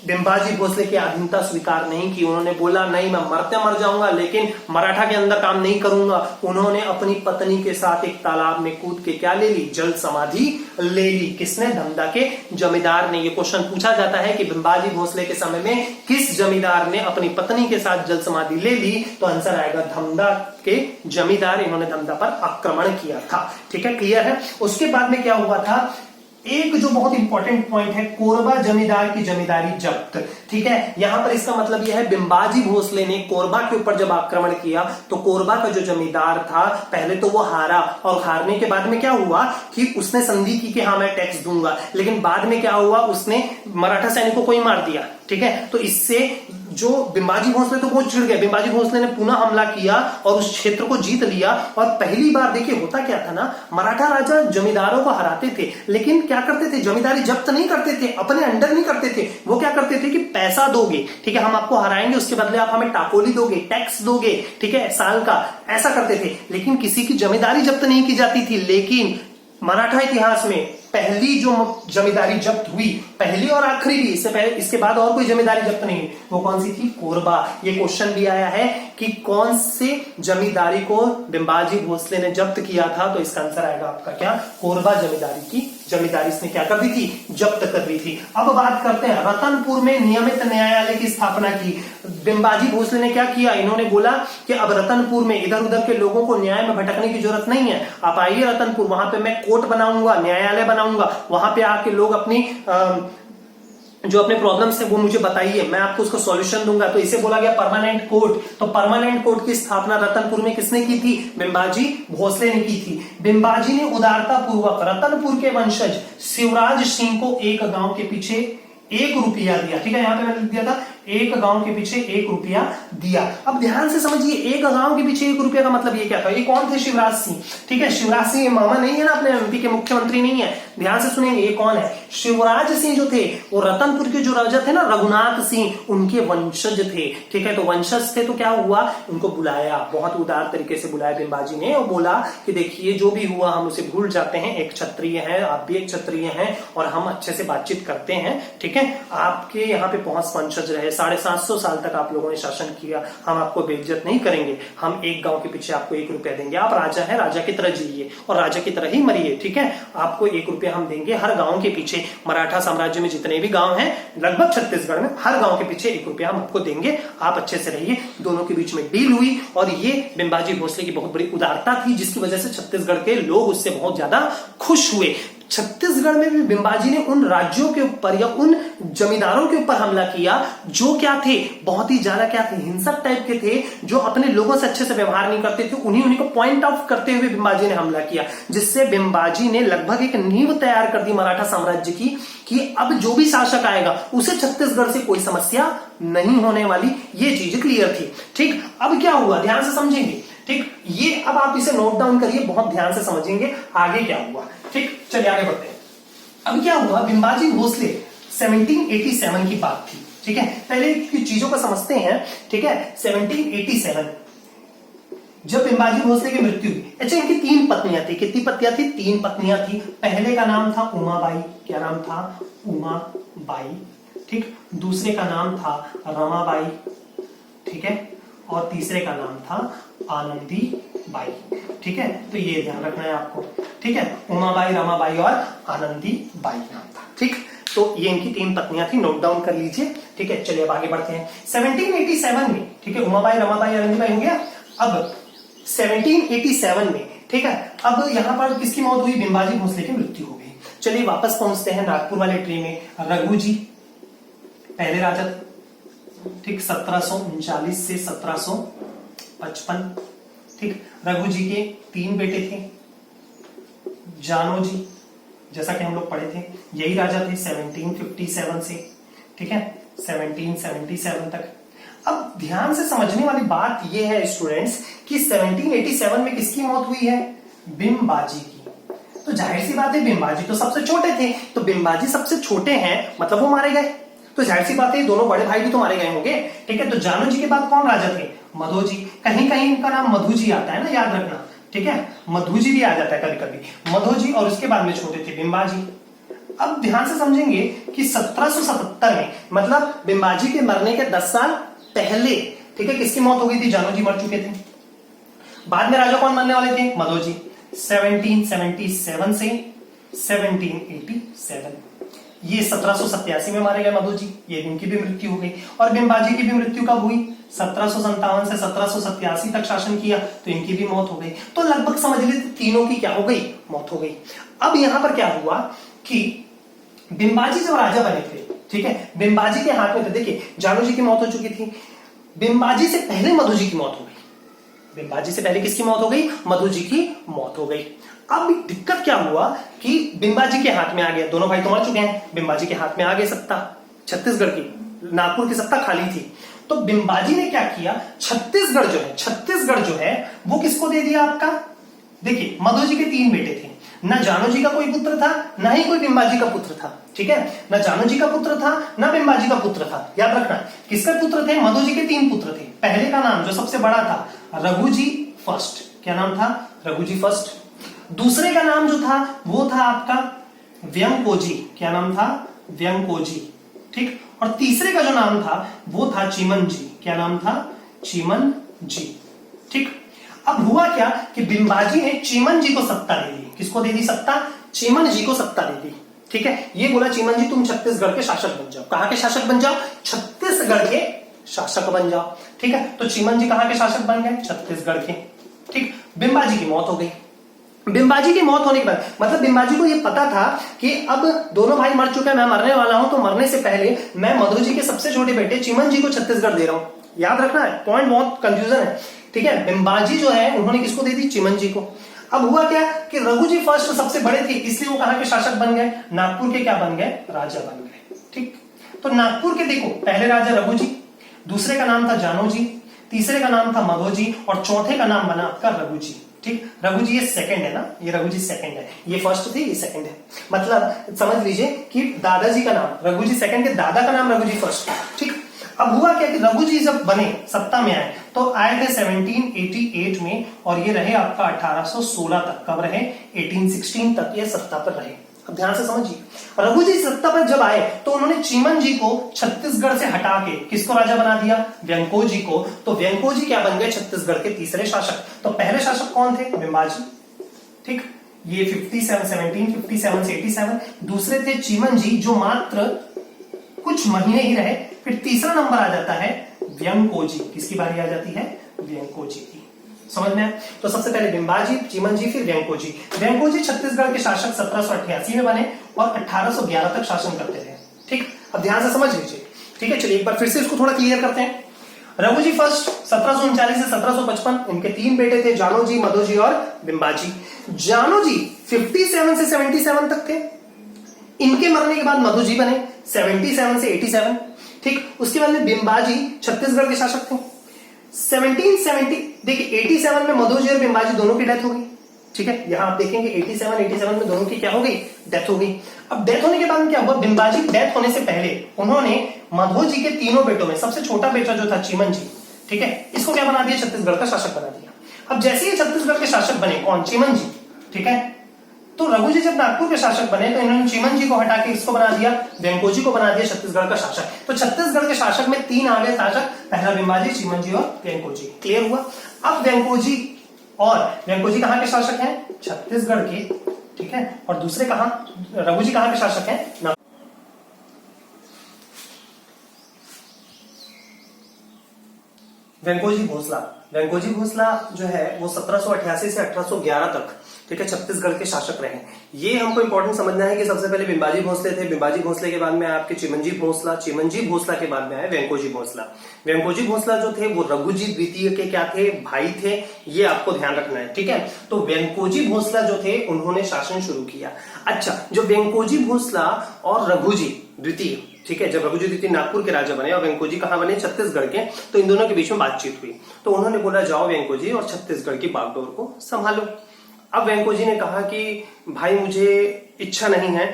बिंबाजी भोसले की अधीनता स्वीकार नहीं की। उन्होंने बोला नहीं, मैं मरते मर जाऊंगा लेकिन मराठा के अंदर काम नहीं करूंगा। उन्होंने अपनी पत्नी के साथ एक तालाब में कूद के क्या ले ली, जल समाधि ले ली। किसने, धमधा के जमींदार ने। ये क्वेश्चन पूछा जाता है कि बिंबाजी भोसले के समय में किस जमींदार ने अपनी पत्नी के साथ जल समाधि ले ली, तो आंसर आएगा धमधा के जमींदार। इन्होंने धमधा पर आक्रमण किया था। ठीक है, क्लियर है। उसके बाद में क्या हुआ था, एक जो बहुत इंपॉर्टेंट पॉइंट है, कोरबा जमींदार की जमींदारी जब्त। ठीक है, यहां पर इसका मतलब यह है बिंबाजी भोसले ने कोरबा के ऊपर जब आक्रमण किया तो कोरबा का जो जमींदार था पहले तो वो हारा, और हारने के बाद में क्या हुआ कि उसने संधि की कि हाँ मैं टैक्स दूंगा, लेकिन बाद में क्या हुआ, उसने मराठा सैनिकों को ही मार दिया। ठीक है। तो इससे जो बिंबाजी भोसले तो बहुत चिढ़ गए, बिंबाजी भोसले ने पुनः हमला किया और उस क्षेत्र को जीत लिया। और पहली बार देखिए होता क्या था ना, मराठा राजा जमींदारों को हराते थे, लेकिन क्या करते थे, जमींदारी जब्त नहीं करते थे, अपने अंडर नहीं करते थे। वो क्या करते थे कि पैसा दोगे, ठीक है, हम आपको हराएंगे, उसके बदले आप हमें टापोली दोगे, टैक्स दोगे, ठीक है, साल का, ऐसा करते थे। लेकिन किसी की जमींदारी जब्त नहीं की जाती थी। लेकिन मराठा इतिहास में पहली जो जमींदारी जब्त हुई, पहली और आखिरी भी, इससे पहले इसके बाद और कोई जमींदारी जब्त नहीं हुई, वो कौन सी थी, कोरबा। ये क्वेश्चन भी आया है कि कौन से जमींदारी को बिंबाजी भोसले ने जब्त किया था, तो इसका आंसर आएगा आपका क्या, कोरबा जमींदारी की जमींदारी इसने क्या कर दी थी, जब्त कर दी थी। अब बात करते हैं रतनपुर में नियमित न्यायालय की स्थापना की। बिंबाजी भोसले ने क्या किया, इन्होंने बोला कि अब रतनपुर में इधर उधर के लोगों को न्याय में भटकने की जरूरत नहीं है, आप आइए रतनपुर, वहां पे मैं कोर्ट बनाऊंगा, न्यायालय बनाऊंगा, वहां पे आके लोग अपनी जो अपने प्रॉब्लम्स है वो मुझे बताइए, मैं आपको उसका सॉल्यूशन दूंगा। तो इसे बोला गया परमानेंट कोर्ट। तो परमानेंट कोर्ट की स्थापना रतनपुर में किसने की थी, बिंबाजी भोसले ने की थी। बिंबाजी ने उदारता पूर्वक रतनपुर के वंशज शिवराज सिंह को एक गांव के पीछे 1 रुपया दिया, ठीक है, यहां पे मैंने लिख दिया था, एक गांव के पीछे 1 रुपया दिया। अब ध्यान से समझिए, एक गांव के पीछे 1 रुपया का मतलब ये क्या था, ये कौन थे, शिवराज सिंह, ठीक है, शिवराज सिंह ये मामा नहीं है ना, अपने एमपी के मुख्यमंत्री नहीं है, ध्यान से सुनेंगे, ये कौन है, शिवराज सिंह जो थे वो रतनपुर के जो राजा थे ना, रघुनाथ सिंह, उनके वंशज थे, ठीक है। तो वंशज थे, तो क्या हुआ, उनको बुलाया, बहुत उदार तरीके से बुलाया बिंबाजी ने, और बोला कि देखिए जो भी हुआ हम उसे भूल जाते हैं, एक क्षत्रिय है, आप भी एक क्षत्रिय हैं, और हम अच्छे से बातचीत करते हैं, ठीक है, आपके यहाँ पे बहुत वंशज रहे, 750 साल तक आप लोगों ने शासन किया, हम आपको बेइज्जत नहीं करेंगे, हम एक गांव के पीछे आपको 1 रुपया देंगे, आप राजा है, राजा की तरह जिए और राजा की तरह ही मरिए, ठीक है, आपको 1 रुपया हम देंगे हर गांव के पीछे। मराठा साम्राज्य में जितने भी गांव हैं, लगभग छत्तीसगढ़ में, हर गांव के पीछे 1 रुपया हम आपको देंगे, आप अच्छे से रहिए। दोनों के बीच में डील हुई, और ये बिंबाजी भोसले की बहुत बड़ी उदारता थी, जिसकी वजह से छत्तीसगढ़ के लोग उससे बहुत ज्यादा खुश हुए। छत्तीसगढ़ में भी बिंबाजी ने उन राज्यों के ऊपर या उन जमींदारों के ऊपर हमला किया जो क्या थे, बहुत ही ज्यादा क्या थे, हिंसक टाइप के थे, जो अपने लोगों से अच्छे से व्यवहार नहीं करते थे, उन्हीं को पॉइंट आउट करते हुए बिंबाजी ने हमला किया, जिससे बिंबाजी ने लगभग एक नींव तैयार कर दी मराठा साम्राज्य की, कि अब जो भी शासक आएगा उसे छत्तीसगढ़ से कोई समस्या नहीं होने वाली, ये चीज क्लियर थी, ठीक। अब क्या हुआ, ध्यान से समझेंगे, ठीक, ये अब आप इसे नोट डाउन करिए, बहुत ध्यान से समझेंगे आगे क्या हुआ, ठीक। चलिए आगे बढ़ते हैं। अब क्या हुआ, बिंबाजी भोसले 1787 की बात थी, ठीक है, पहले की चीजों को समझते हैं, ठीक है। 1787 जब बिंबाजी भोसले की मृत्यु हुई, अच्छा, इनकी 3 पत्नियां थी, कितनी पत्नियां थी, 3 पत्नियां थी। पहले का नाम था उमाबाई, क्या नाम था, उमाबाई, ठीक, दूसरे का नाम था रमाबाई, ठीक है, और तीसरे का नाम था आनंदी बाई, ठीक है। तो ये ध्यान रखना है आपको, ठीक है, उमाबाई, रमाबाई और आनंदी बाई नाम था, ठीक। तो ये इनकी 3 पत्नियां थी, नोट डाउन कर लीजिए, ठीक है। चलिए अब आगे बढ़ते हैं। 1787 में, ठीक है, उमाबाई, रमाबाई, आनंदी बाई हो गया। अब 1787 में, ठीक है, अब यहां पर किसकी मौत हुई, बिंबाजी भोसले की मृत्यु हो गई। चलिए वापस पहुंचते हैं नागपुर वाले ट्री में। रघु जी पहले राजा, ठीक, 1739 से 1755, ठीक। रघु जी के 3 बेटे थे, जानो जी, जैसा कि हम लोग पढ़े थे, यही राजा थे 1757 से, ठीक है, 1777 तक। अब ध्यान से समझने वाली बात यह है स्टूडेंट्स कि 1787 में किसकी मौत हुई है, बिंबाजी की। तो जाहिर सी बात है, बिंबाजी तो सबसे छोटे थे, तो बिंबाजी सबसे छोटे हैं, मतलब वो मारे गए, तो जाहिर सी बात है दोनों बड़े भाई भी तो मारे गए होंगे, ठीक है। तो जानो जी के बाद कौन राजा थे, मधोजी, कहीं कहीं इनका नाम मधुजी आता है ना, याद रखना, ठीक है, मधुजी भी आ जाता है कभी कभी, मधोजी, और उसके बाद में छोटे थे बिंबाजी। अब ध्यान से समझेंगे कि 1777 में, मतलब बिंबाजी के मरने के 10 साल पहले, ठीक है, किसकी मौत हो गई थी, जानो जी मर चुके थे। बाद में राजा कौन बनने वाले थे, मधोजी। 1777 से 1787, ये 1787 में मारे गए मधोजी, ये इनकी भी मृत्यु हो गई। और बिंबाजी की भी मृत्यु कब हुई, 1757 से 1787 तक शासन किया, तो इनकी भी मौत हो गई। तो लगभग समझ लीजिए तीनों की क्या हो गई, मौत हो गई। अब यहां पर क्या हुआ कि बिंबाजी जब राजा बने थे, ठीक है, बिंबाजी के हाथ में थे, देखिए जानो जी की मौत हो चुकी थी, बिंबाजी से पहले मधुजी की मौत हो गई, बिंबाजी से पहले किसकी मौत हो गई, मधुजी की मौत हो गई। अब दिक्कत क्या हुआ कि बिंबाजी के हाथ में आ गया, दोनों भाई तो मर चुके हैं, बिंबाजी के हाथ में आ गई सत्ता छत्तीसगढ़ की, नागपुर की सत्ता खाली थी। तो बिंबाजी ने क्या किया, छत्तीसगढ़ जो है वो किसको दे दिया आपका। देखिए मधोजी के 3 बेटे थे, ना जानो जी का कोई पुत्र था, ना ही कोई बिंबाजी का पुत्र था। ठीक है, ना जानो जी का पुत्र था, ना बिंबाजी का पुत्र था। याद रखना किसके पुत्र थे, मधोजी के 3 पुत्र थे। पहले का नाम जो सबसे बड़ा था रघुजी फर्स्ट, क्या नाम था, रघुजी फर्स्ट। दूसरे का नाम जो था वो था आपका व्यंकोजी, क्या नाम था, व्यंकोजी। ठीक, और तीसरे का जो नाम था वो था चिमन जी, क्या नाम था, चिमन जी। ठीक, अब हुआ क्या कि बिंबाजी ने चिमन जी को सत्ता दे दी। किसको दे दी सत्ता, चिमन जी को सत्ता दे दी। ठीक है, ये बोला चिमन जी तुम छत्तीसगढ़ के शासक बन जाओ। कहां के शासक बन जाओ, छत्तीसगढ़ के शासक बन जाओ। ठीक है, तो चिमन जी कहां के शासक बन गए, छत्तीसगढ़ के। ठीक, बिंबाजी की मौत हो गई। बिंबाजी की मौत होने के बाद मतलब बिंबाजी को यह पता था कि अब दोनों भाई मर चुके हैं, मैं मरने वाला हूं, तो मरने से पहले मैं मधुजी के सबसे छोटे बेटे चिमन जी को छत्तीसगढ़ दे रहा हूं। याद रखना है, पॉइंट बहुत कंफ्यूजन है। ठीक है, बिंबाजी जो है उन्होंने किसको दे दी, चिमन जी को। अब हुआ क्या कि रघुजी फर्स्ट सबसे बड़े थे, इसलिए वो कहां के शासक बन गए, नागपुर के क्या बन गए, राजा बन गए। ठीक, तो नागपुर के देखो पहले राजा रघुजी, दूसरे का नाम था जानो जी, तीसरे का नाम था मधोजी और चौथे का नाम बना आपका रघुजी। ठीक, रघुजी ये सेकंड है ना, ये रघुजी सेकंड है, ये फर्स्ट थे, ये सेकंड है। मतलब समझ लीजिए कि दादाजी का नाम रघुजी सेकंड के दादा का नाम रघुजी फर्स्ट। ठीक, अब हुआ क्या कि रघुजी जब बने, सत्ता में आए, तो आए थे 1788 में और ये रहे आपका 1816 तक। कब रहे, 1816 तक ये सत्ता पर रहे। अब ध्यान से समझिए, रघुजी सत्ता पर जब आए तो उन्होंने चिमन जी को छत्तीसगढ़ से हटा के किसको राजा बना दिया, व्यंकोजी को। तो व्यंकोजी क्या बन गए, छत्तीसगढ़ के तीसरे शासक। तो पहले शासक कौन थे, बिंबाजी। ठीक, ये 1757 से 87। दूसरे थे चिमन जी जो मात्र कुछ महीने ही रहे। फिर तीसरा नंबर आ जाता है व्यंकोजी। किसकी बारी आ जाती है, व्यंकोजी की। समझ में आया? तो सबसे पहले बिंबाजी, चिमन जी, फिर व्यंकोजी। व्यंकोजी छत्तीसगढ़ के शासक 1788 में बने और 1811 तक शासन करते रहे। ठीक, अब ध्यान से समझ लीजिए। ठीक है, चलिए एक बार फिर से इसको थोड़ा क्लियर करते हैं। रघुजी फर्स्ट 1739 से 1755, इनके 3 बेटे थे, जानो जी, मधोजी और बिंबाजी। जानो जी 57 से 77 तक थे। इनके मरने के बाद मधुजी बने 77 से 87। ठीक, उसके बाद में बिंबाजी छत्तीसगढ़ के शासक थे। 1770 देखिए 87 में मधुजी और बिंबाजी दोनों की डेथ हो गई। ठीक है, यहां आप देखेंगे 87 में दोनों की क्या हो गई, डेथ हो गई। अब डेथ होने के बाद क्या हुआ, बिंबाजी डेथ होने से पहले उन्होंने मधोजी के तीनों बेटों में सबसे छोटा बेटा जो था चिमन जी, ठीक है, इसको क्या बना दिया, छत्तीसगढ़ का शासक बना दिया। अब जैसे ही छत्तीसगढ़ के शासक बने कौन, चिमन जी। ठीक है, तो रघुजी जब नागपुर के शासक बने तो इन्होंने चिमन जी को हटा के इसको बना दिया, व्यंकोजी को बना दिया छत्तीसगढ़ का शासक। तो छत्तीसगढ़ के शासक में 3 आ गए शासक, पहला बिंबाजी, चिमन जी और व्यंकोजी। क्लियर हुआ। अब व्यंकोजी कहां के शासक हैं, छत्तीसगढ़ के। ठीक है, और दूसरे कहां, रघुजी कहां के शासक हैं, व्यंकोजी भोसला जो है वो 1788 से 1811 तक, ठीक है, छत्तीसगढ़ के शासक रहे। ये हमको इंपॉर्टेंट समझना है कि सबसे पहले बिंबाजी भोसले थे, बिंबाजी भोसले के बाद में आपके चिमनजी भोसला के बाद में आए व्यंकोजी भोसला जो थे वो रघुजी द्वितीय के क्या थे, भाई थे। ये आपको ध्यान रखना है। ठीक है, तो व्यंकोजी भोसला जो थे उन्होंने शासन शुरू किया। अच्छा, जो व्यंकोजी भोसला और रघुजी द्वितीय, ठीक है, जब रघुजी द्वितीय नागपुर के राजा बने और व्यंकोजी कहां बने, छत्तीसगढ़ के, तो इन दोनों के बीच में बातचीत हुई। तो उन्होंने बोला जाओ व्यंकोजी और छत्तीसगढ़ की बागडोर को संभालो। अब व्यंकोजी ने कहा कि भाई मुझे इच्छा नहीं है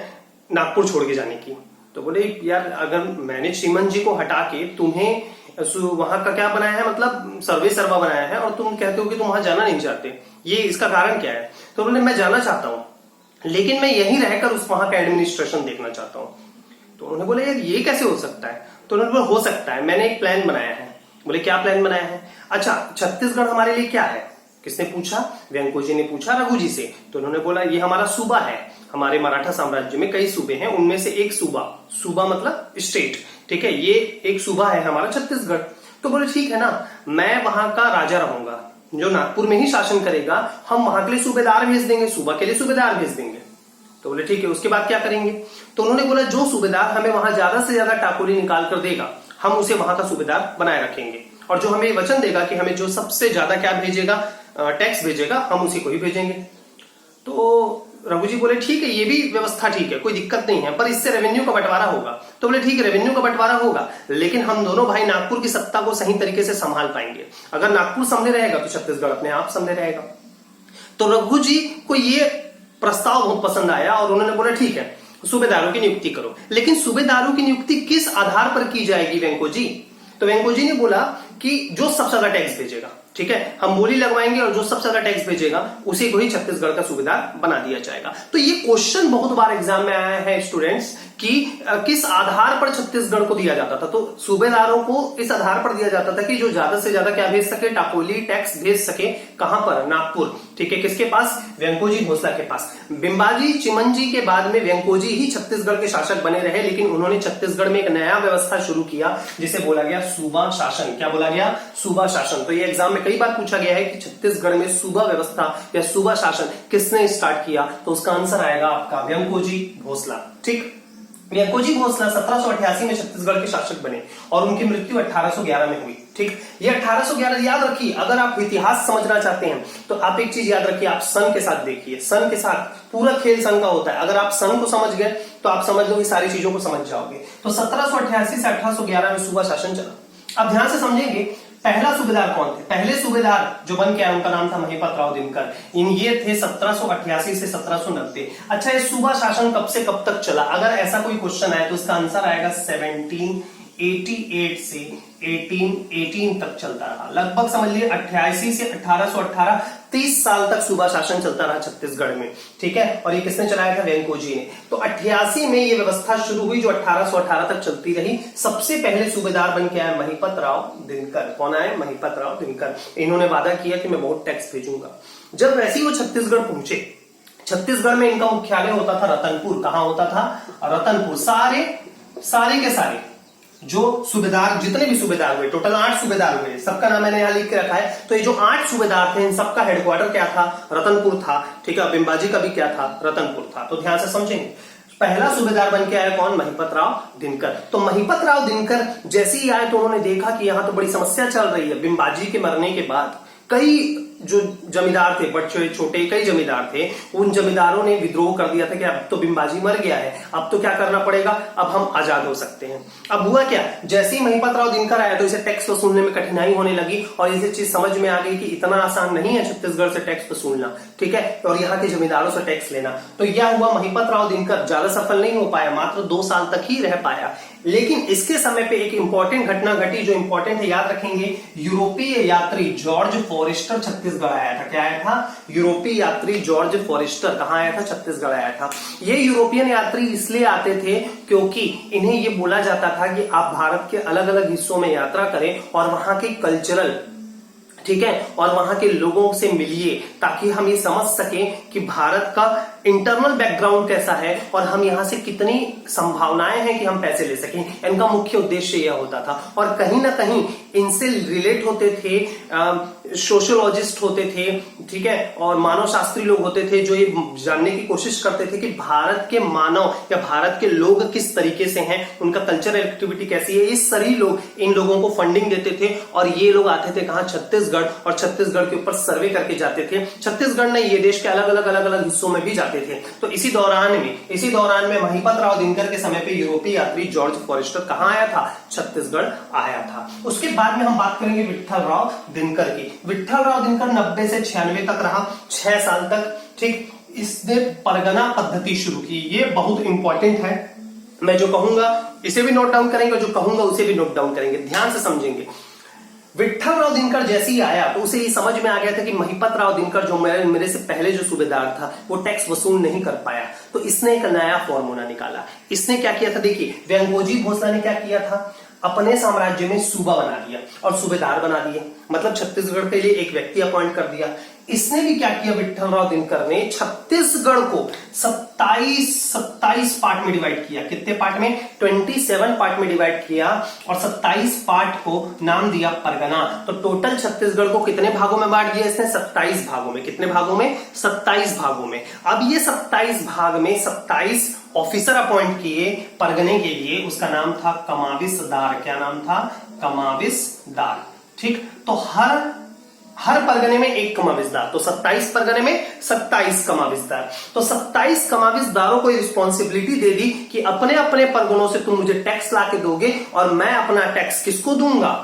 नागपुर छोड़ के जाने की। तो बोले यार अगर मैंने चिमन जी को हटा के तुम्हें वहां का क्या बनाया है, मतलब सर्वा बनाया है, और तुम कहते हो कि तुम वहां जाना नहीं चाहते, ये इसका कारण क्या है। तो बोले मैं जाना चाहता हूं लेकिन मैं यहीं रहकर उस वहां का एडमिनिस्ट्रेशन देखना चाहता हूं। तो उन्होंने बोले यार ये कैसे हो सकता है। तो उन्होंने बोला हो सकता है, मैंने एक प्लान बनाया है। बोले क्या प्लान बनाया है। अच्छा, छत्तीसगढ़ हमारे लिए क्या है, किसने पूछा, व्यंकोजी ने पूछा रघुजी से। तो उन्होंने बोला ये हमारा सूबा है, हमारे मराठा साम्राज्य में कई सूबे हैं, उनमें से एक सूबा मतलब स्टेट, ठीक है, ये एक सूबा है हमारा छत्तीसगढ़। तो बोले ठीक है ना, मैं वहां का राजा रहूंगा, जो नागपुर में ही शासन करेगा, हम वहां के लिए सूबेदार भेज देंगे, सूबा के लिए सूबेदार भेज देंगे। तो बोले ठीक है, उसके बाद क्या करेंगे। तो उन्होंने बोला जो सूबेदार हमें वहां ज्यादा से ज्यादा टाकुरी निकाल कर देगा, हम उसे वहां का सूबेदार बनाए रखेंगे, और जो हमें वचन देगा कि हमें जो सबसे ज्यादा क्या भेजेगा, टैक्स भेजेगा, हम उसी को ही भेजेंगे। तो रघु जी बोले ठीक है, ये भी व्यवस्था ठीक है, कोई दिक्कत नहीं है, पर इससे रेवेन्यू का बंटवारा होगा। तो बोले ठीक है, रेवेन्यू का बंटवारा होगा, लेकिन हम दोनों भाई नागपुर की सत्ता को सही तरीके से संभाल पाएंगे। अगर नागपुर सामने रहेगा तो छत्तीसगढ़ अपने आप सामने रहेगा। तो रघु जी को ये प्रस्ताव बहुत पसंद आया और उन्होंने बोला ठीक है, सूबेदारों की नियुक्ति करो। लेकिन सूबेदारों की नियुक्ति किस आधार पर की जाएगी वेंको जी? तो वेंको जी ने बोला कि जो सबसे ज्यादा टैक्स भेजेगा, ठीक है, हम बोली लगवाएंगे और जो सबसे ज्यादा टैक्स भेजेगा उसी को ही छत्तीसगढ़ का सूबेदार बना दिया जाएगा। तो ये क्वेश्चन बहुत बार एग्जाम में आया है स्टूडेंट्स कि किस आधार पर छत्तीसगढ़ को दिया जाता था। तो सूबेदारों को इस आधार पर दिया जाता था कि जो ज्यादा से ज्यादा क्या भेज सके, टाकोली टैक्स भेज सके। कहां पर? नागपुर। ठीक है, किसके पास? वेंकोजी भोसला के पास। बिंबाजी चिमनजी के बाद में वेंकोजी ही छत्तीसगढ़ के शासक बने रहे, लेकिन उन्होंने छत्तीसगढ़ में एक नया व्यवस्था शुरू किया जिसे बोला गया सूबा शासन। क्या बोला गया? सूबा शासन। तो ये एग्जाम में कई बार पूछा गया है कि छत्तीसगढ़ में सूबा व्यवस्था या सूबा शासन किसने स्टार्ट किया? तो उसका आंसर आएगा आपका वेंकोजी भोसला। ठीक, वेंकोजी भोसला 1788 में छत्तीसगढ़ के शासक बने और उनकी मृत्यु 1811 में हुई। ठीक, ये 1811 याद रखिए। अगर आप इतिहास समझना चाहते हैं तो आप एक चीज याद रखिए, आप सन के साथ देखिए। सन के साथ पूरा खेल सन का होता है। अगर आप सन को समझ गए तो आप समझ लो कि सारी चीजों को समझ जाओगे। तो 1788 से 1811 में सूबा शासन चला। अब ध्यान से समझेंगे, पहला सूबेदार कौन थे? पहले सूबेदार जो बन के आए उनका नाम था महिपत राव दिनकर। ये थे 1788 से 1790। अच्छा, ये सूबा शासन कब से कब तक चला? अगर ऐसा कोई क्वेश्चन आए तो इसका आंसर आएगा 1788 से 1818 तक चलता रहा। लगभग समझ लिए 88 से 1818, 30 साल तक सूबा शासन चलता रहा छत्तीसगढ़ में। ठीक है, और ये किसने चलाया था? वेंकोजी ने। तो 88 में ये व्यवस्था शुरू हुई जो 1818 तक चलती रही। सबसे पहले सूबेदार बन के आए महिपत राव दिनकर। कौन आए? महिपत राव दिनकर। इन्होंने वादा किया कि मैं बहुत टैक्स भेजूंगा। जब वैसे ही वो छत्तीसगढ़ पहुंचे, छत्तीसगढ़ में इनका मुख्यालय होता था रतनपुर। कहां होता था? रतनपुर। सारे के सारे जो सूबेदार, जितने भी सूबेदार हुए, टोटल 8 सूबेदार हुए, सबका नाम मैंने यहां लिख के रखा है। तो ये जो 8 सूबेदार थे इन सबका हेडक्वार्टर क्या था? रतनपुर था। ठीक है, बिंबाजी का भी क्या था? रतनपुर था। तो ध्यान से समझेंगे, पहला सूबेदार बन के आया कौन? महिपत राव दिनकर। तो महिपत राव दिनकर जैसे ही आए तो उन्होंने देखा कि यहां तो बड़ी समस्या चल रही है। बिंबाजी के मरने के बाद कई जो जमींदार थे, बड़े छोटे कई जमींदार थे, उन जमींदारों ने विद्रोह कर दिया था कि अब तो बिंबाजी मर गया है, अब तो क्या करना पड़ेगा, अब हम आजाद हो सकते हैं। अब हुआ क्या? जैसे ही महिपत राव दिनकर आया तो इसे टैक्स वसूलने में कठिनाई होने लगी और इसे चीज समझ में आ गई कि इतना आसान नहीं है छत्तीसगढ़ से टैक्स वसूलना। ठीक है, और यहाँ के जमींदारों से टैक्स लेना। तो यह हुआ, महिपत राव दिनकर ज्यादा सफल नहीं हो पाया, मात्र 2 साल तक ही रह पाया। लेकिन इसके समय पे एक इंपॉर्टेंट घटना घटी जो इंपॉर्टेंट है, याद रखेंगे। यूरोपीय यात्री जॉर्ज फॉरेस्टर छत्तीसगढ़ आया था। क्या आया था? यूरोपीय यात्री जॉर्ज फॉरेस्टर कहां आया था? छत्तीसगढ़ आया था। ये यूरोपियन यात्री इसलिए आते थे क्योंकि इन्हें ये बोला जाता था कि आप भारत के अलग अलग हिस्सों में यात्रा करें और वहां के कल्चरल, ठीक है, और वहां के लोगों से मिलिए ताकि हम ये समझ सकें कि भारत का इंटरनल बैकग्राउंड कैसा है और हम यहां से कितनी संभावनाएं हैं कि हम पैसे ले सकें। इनका मुख्य उद्देश्य यह होता था। और कहीं ना कहीं इनसे रिलेट होते थे सोशियोलॉजिस्ट होते थे, ठीक है, और मानव शास्त्री लोग होते थे जो ये जानने की कोशिश करते थे कि भारत के मानव या भारत के लोग किस तरीके से हैं, उनका कल्चरल एक्टिविटी कैसी है। ये सभी लोग इन लोगों को फंडिंग देते थे और ये लोग आते थे कहां? छत्तीसगढ़, और छत्तीसगढ़ के ऊपर सर्वे करके जाते थे। छत्तीसगढ़ नहीं, ये देश के अलग अलग हिस्सों में भी जाते थे। तो इसी दौरान में महिपत राव दिनकर के समय पे यूरोपीय यात्री जॉर्ज फॉरेस्टर कहां आया था? छत्तीसगढ़ आया था। उसके बाद में हम बात करेंगे विट्ठल राव दिनकर की। विट्ठल राव दिनकर 90 से 96 तक रहा, 6 साल तक। ठीक, इसने परगना पद्धति शुरू की। ये बहुत इंपॉर्टेंट है। मैं जो कहूंगा इसे भी नोट डाउन करेंगे, जो कहूंगा उसे भी नोट डाउन करेंगे। ध्यान से समझेंगे। विट्ठल राव दिनकर जैसे ही आया तो उसे ये समझ में आ गया था कि महिपत राव दिनकर जो मेरे से पहले जो सूबेदार था वो टैक्स वसूल नहीं कर पाया। तो इसने एक नया फॉर्मूला निकाला। इसने क्या किया था? देखिए, वेंकोजी भोसला ने क्या किया था? अपने साम्राज्य में सूबा बना दिया और सूबेदार बना दिए, मतलब छत्तीसगढ़ के लिए एक व्यक्ति अपॉइंट कर दिया। इसने भी क्या किया? विट्ठल राव दिनकर ने छत्तीसगढ़ को 27 पार्ट में डिवाइड किया। कितने पार्ट में? 27 पार्ट में डिवाइड किया और 27 पार्ट को नाम दिया परगना। तो टोटल छत्तीसगढ़ को कितने भागों में बांट दिया इसने? 27 भागों में। कितने भागों में? 27 भागों में। अब ये 27 भाग में 27 ऑफिसर अपॉइंट किए परगने के लिए। उसका नाम था कमाविसदार। क्या नाम था? कमाविसदार। ठीक, तो हर परगने में एक कमाविजदार, तो 27 परगने में 27 कमाविजदार। तो 27 कमाविजदारों को रिस्पॉन्सिबिलिटी दे दी कि अपने अपने परगनों से तुम मुझे टैक्स ला के दोगे और मैं अपना टैक्स किसको दूंगा,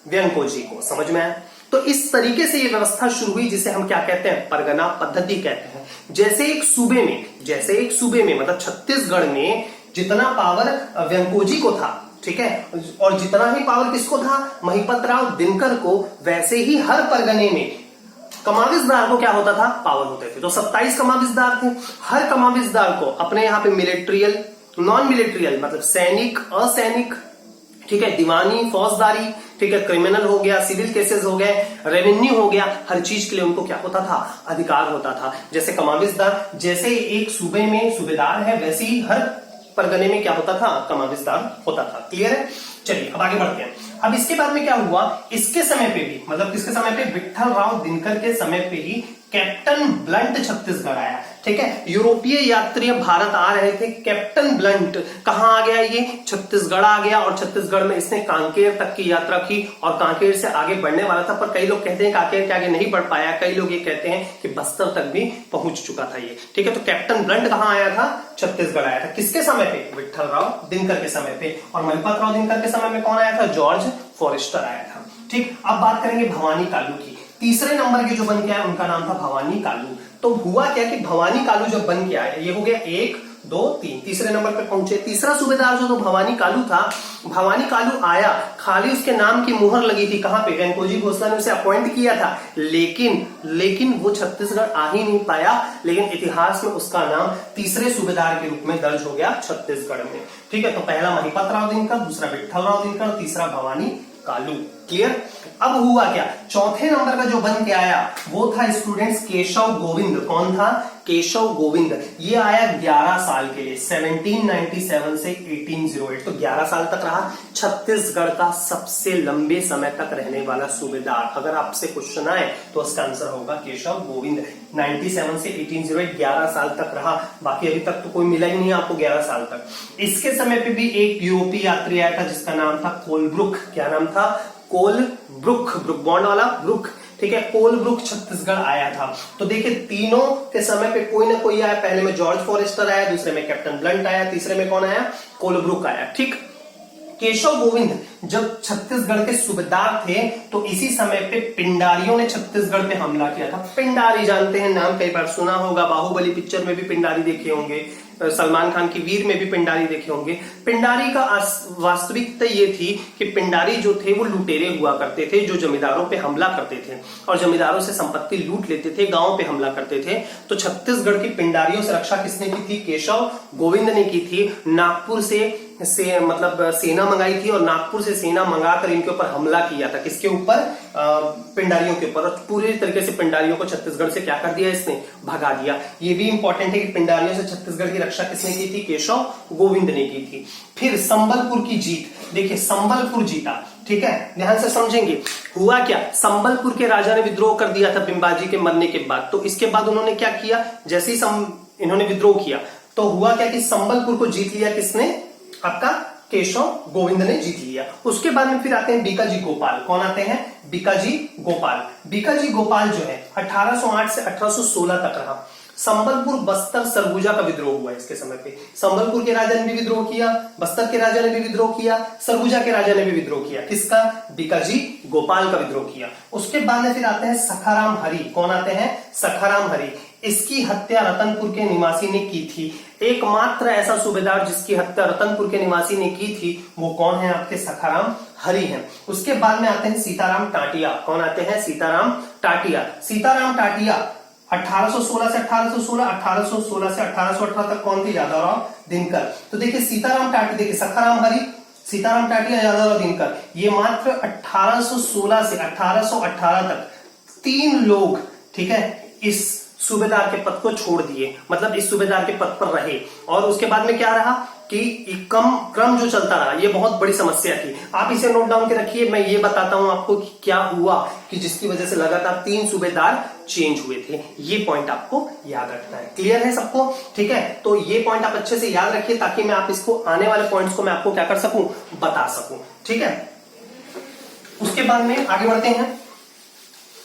व्यंकोजी को। समझ में आया? तो इस तरीके से ये व्यवस्था शुरू हुई जिसे हम क्या कहते हैं, परगना पद्धति कहते हैं। जैसे एक सूबे में मतलब छत्तीसगढ़ में जितना पावर व्यंकोजी को था, ठीक है, और जितना ही पावर किसको था, महिपत राव दिनकर को, वैसे ही हर परगने में कमाविजदार को क्या होता था, पावर होते थे। तो 27 कमाविजदार थे। हर कमाविजदार को अपने यहाँ पे मिलिट्रियल, नॉन मिलिट्रियल मतलब सैनिक, असैनिक, ठीक है, दीवानी, फौजदारी, ठीक है, क्रिमिनल हो गया, सिविल केसेस हो गए, रेवेन्यू हो गया, हर चीज के लिए उनको क्या होता था, अधिकार होता था। जैसे कमाविजदार, जैसे एक सूबे में सूबेदार है, वैसे ही हर परगने में क्या होता था, कमाविजदार होता था। क्लियर है? चलिए अब आगे बढ़ते हैं। अब इसके बाद में क्या हुआ, इसके समय पे भी मतलब किसके समय पे, विट्ठल राव दिनकर के समय पे ही कैप्टन ब्लंट छत्तीसगढ़ आया। ठीक है, यूरोपीय यात्री भारत आ रहे थे, कैप्टन ब्लंट कहां आ गया, ये छत्तीसगढ़ आ गया और छत्तीसगढ़ में इसने कांकेर तक की यात्रा की और कांकेर से आगे बढ़ने वाला था, पर कई लोग कहते हैं कांकेर के आगे नहीं बढ़ पाया, कई लोग ये कहते हैं कि बस्तर तक भी पहुंच चुका था ये। ठीक है, तो कैप्टन ब्लंट कहां आया था, छत्तीसगढ़ आया था। किसके समय पे, विट्ठल राव दिनकर के समय पे। और महिपत राव दिनकर के समय में कौन आया था, जॉर्ज फॉरेस्टर आया था। ठीक, अब बात करेंगे भवानी कालू की। तीसरे नंबर के जो बन के आए उनका नाम था भवानी कालू। तो हुआ क्या कि भवानी कालू जब बन के आए, ये हो गया 1 2 3, तीसरे नंबर पे पहुंचे। तीसरा सूबेदार जो तो भवानी कालू था, भवानी कालू आया, खाली उसके नाम की मुहर लगी थी कहां पे, वेंकोजी घोषला ने उसे अपॉइंट किया था, लेकिन वो छत्तीसगढ़ आ ही नहीं पाया। लेकिन इतिहास में उसका नाम तीसरे सूबेदार के रूप में दर्ज हो गया छत्तीसगढ़ में। ठीक है, तो पहला महिपत राव दिनकर, दूसरा विट्ठल राव दिनकर, तीसरा भवानी कालू। क्लियर? अब हुआ क्या, चौथे नंबर का जो बन के आया वो था स्टूडेंट्स केशव गोविंद। कौन था, केशव गोविंद। ये आया 11 साल के लिए, 1797 से 1808, तो 11 साल तक रहा। छत्तीसगढ़ का सबसे लंबे समय तक रहने वाला सूबेदार। अगर आपसे क्वेश्चन आए तो उसका आंसर होगा केशव गोविंद। 97 से 1808, 11 साल तक रहा। बाकी अभी तक तो कोई मिला ही नहीं आपको 11 साल तक। इसके समय पे भी एक यूरोपीय यात्री आया था जिसका नाम था कोलब्रुक। क्या नाम था, कोलब्रुक, ब्रुक बॉन्ड वाला ब्रुक। ठीक है, कोलब्रुक छत्तीसगढ़ आया था। तो देखिए तीनों के समय पे कोई ना कोई आया। पहले में जॉर्ज फॉरेस्टर आया, दूसरे में कैप्टन ब्लंट आया, तीसरे में कौन आया, कोलब्रुक आया। ठीक, केशव गोविंद जब छत्तीसगढ़ के सूबेदार थे तो इसी समय पे पिंडारियों ने छत्तीसगढ़ पे हमला किया था। पिंडारी जानते हैं, नाम कई बार सुना होगा, बाहुबली पिक्चर में भी पिंडारी देखे होंगे, सलमान खान की वीर में भी पिंडारी देखे होंगे। पिंडारी का वास्तविकता ये थी कि पिंडारी जो थे वो लुटेरे हुआ करते थे, जो जमींदारों पे हमला करते थे और जमींदारों से संपत्ति लूट लेते थे, गांवों पे हमला करते थे। तो छत्तीसगढ़ की पिंडारियों से रक्षा किसने की थी, केशव गोविंद ने की थी। नागपुर से मतलब सेना मंगाई थी और नागपुर से सेना मंगाकर इनके ऊपर हमला किया था। किसके ऊपर, पिंडारियों के ऊपर। और पूरी तरीके से पिंडारियों को छत्तीसगढ़ से क्या कर दिया, इसने भगा दिया। ये भी इंपॉर्टेंट है कि पिंडारियों से छत्तीसगढ़ की रक्षा किसने की थी, केशव गोविंद ने की थी। फिर संबलपुर की जीत, देखिए संबलपुर जीता। ठीक है, ध्यान से समझेंगे। हुआ क्या, संबलपुर के राजा ने विद्रोह कर दिया था बिंबाजी के मरने के बाद। तो इसके बाद उन्होंने क्या किया, जैसे ही इन्होंने विद्रोह किया तो हुआ क्या कि संबलपुर को जीत लिया किसने, आपका केशव गोविंद ने जीत लिया। उसके बाद में फिर आते हैं बीकाजी गोपाल। कौन आते हैं, बीकाजी गोपाल। बीकाजी गोपाल जो है 1808 से 1816 तक रहा। संबलपुर, बस्तर, सरगुजा का विद्रोह हुआ इसके समय पे। संबलपुर के राजा ने भी विद्रोह किया, बस्तर के राजा ने भी विद्रोह किया, सरगुजा के राजा ने भी विद्रोह किया। किसका, बीकाजी गोपाल का विद्रोह किया। उसके बाद में फिर आते हैं सखाराम हरि। कौन आते हैं, सखाराम हरि। इसकी हत्या रतनपुर के निवासी ने की थी। एकमात्र ऐसा सूबेदार जिसकी हत्या रतनपुर के निवासी ने की थी वो कौन है, आपके सखाराम हरि हैं। उसके बाद में आते हैं सीताराम टाटिया। कौन आते हैं, सीताराम टाटिया। सीताराम टाटिया 1816 से 1816, 1816 से 1818 तक कौन थे, यादवराव दिनकर। तो देखिए सीताराम टाटिया, देखिए सखाराम हरि, सीताराम टाटिया, यादवराव दिनकर, ये मात्र 1816 से 1818 तक 3 लोग, ठीक है, इस सूबेदार के पद को छोड़ दिए, मतलब इस सूबेदार के पद पर रहे। और उसके बाद में क्या रहा कि क्रम जो चलता रहा, ये बहुत बड़ी समस्या थी। आप इसे नोट डाउन के रखिए, मैं ये बताता हूं आपको कि क्या हुआ कि जिसकी वजह से लगातार 3 सूबेदार चेंज हुए थे। ये पॉइंट आपको याद रखना है। क्लियर है सबको, ठीक है। तो ये पॉइंट आप अच्छे से याद रखिए ताकि मैं आप इसको आने वाले पॉइंट्स को मैं आपको क्या कर सकूं, बता सकूं। ठीक है, उसके बाद में आगे बढ़ते हैं।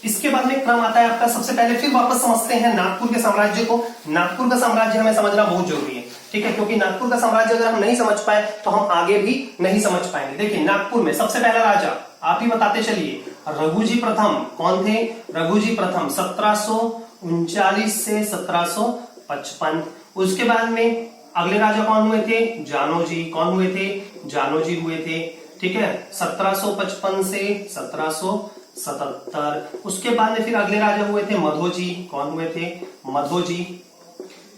इसके बाद में क्रम आता है आपका, सबसे पहले फिर वापस समझते हैं नागपुर के साम्राज्य को। नागपुर का साम्राज्य हमें समझना बहुत जरूरी है, ठीक है, क्योंकि नागपुर का साम्राज्य अगर हम नहीं समझ पाए तो हम आगे भी नहीं समझ पाएंगे। देखिए नागपुर में सबसे पहला राजा आप ही बताते चलिए, रघुजी प्रथम। कौन थे? रघुजी प्रथम, 1739 से 1755। उसके बाद में अगले राजा कौन हुए थे? जानोजी। कौन हुए थे? जानोजी हुए थे, ठीक है, 1755 से 1777। उसके बाद में फिर अगले राजा हुए थे मधोजी। कौन हुए थे? मधोजी,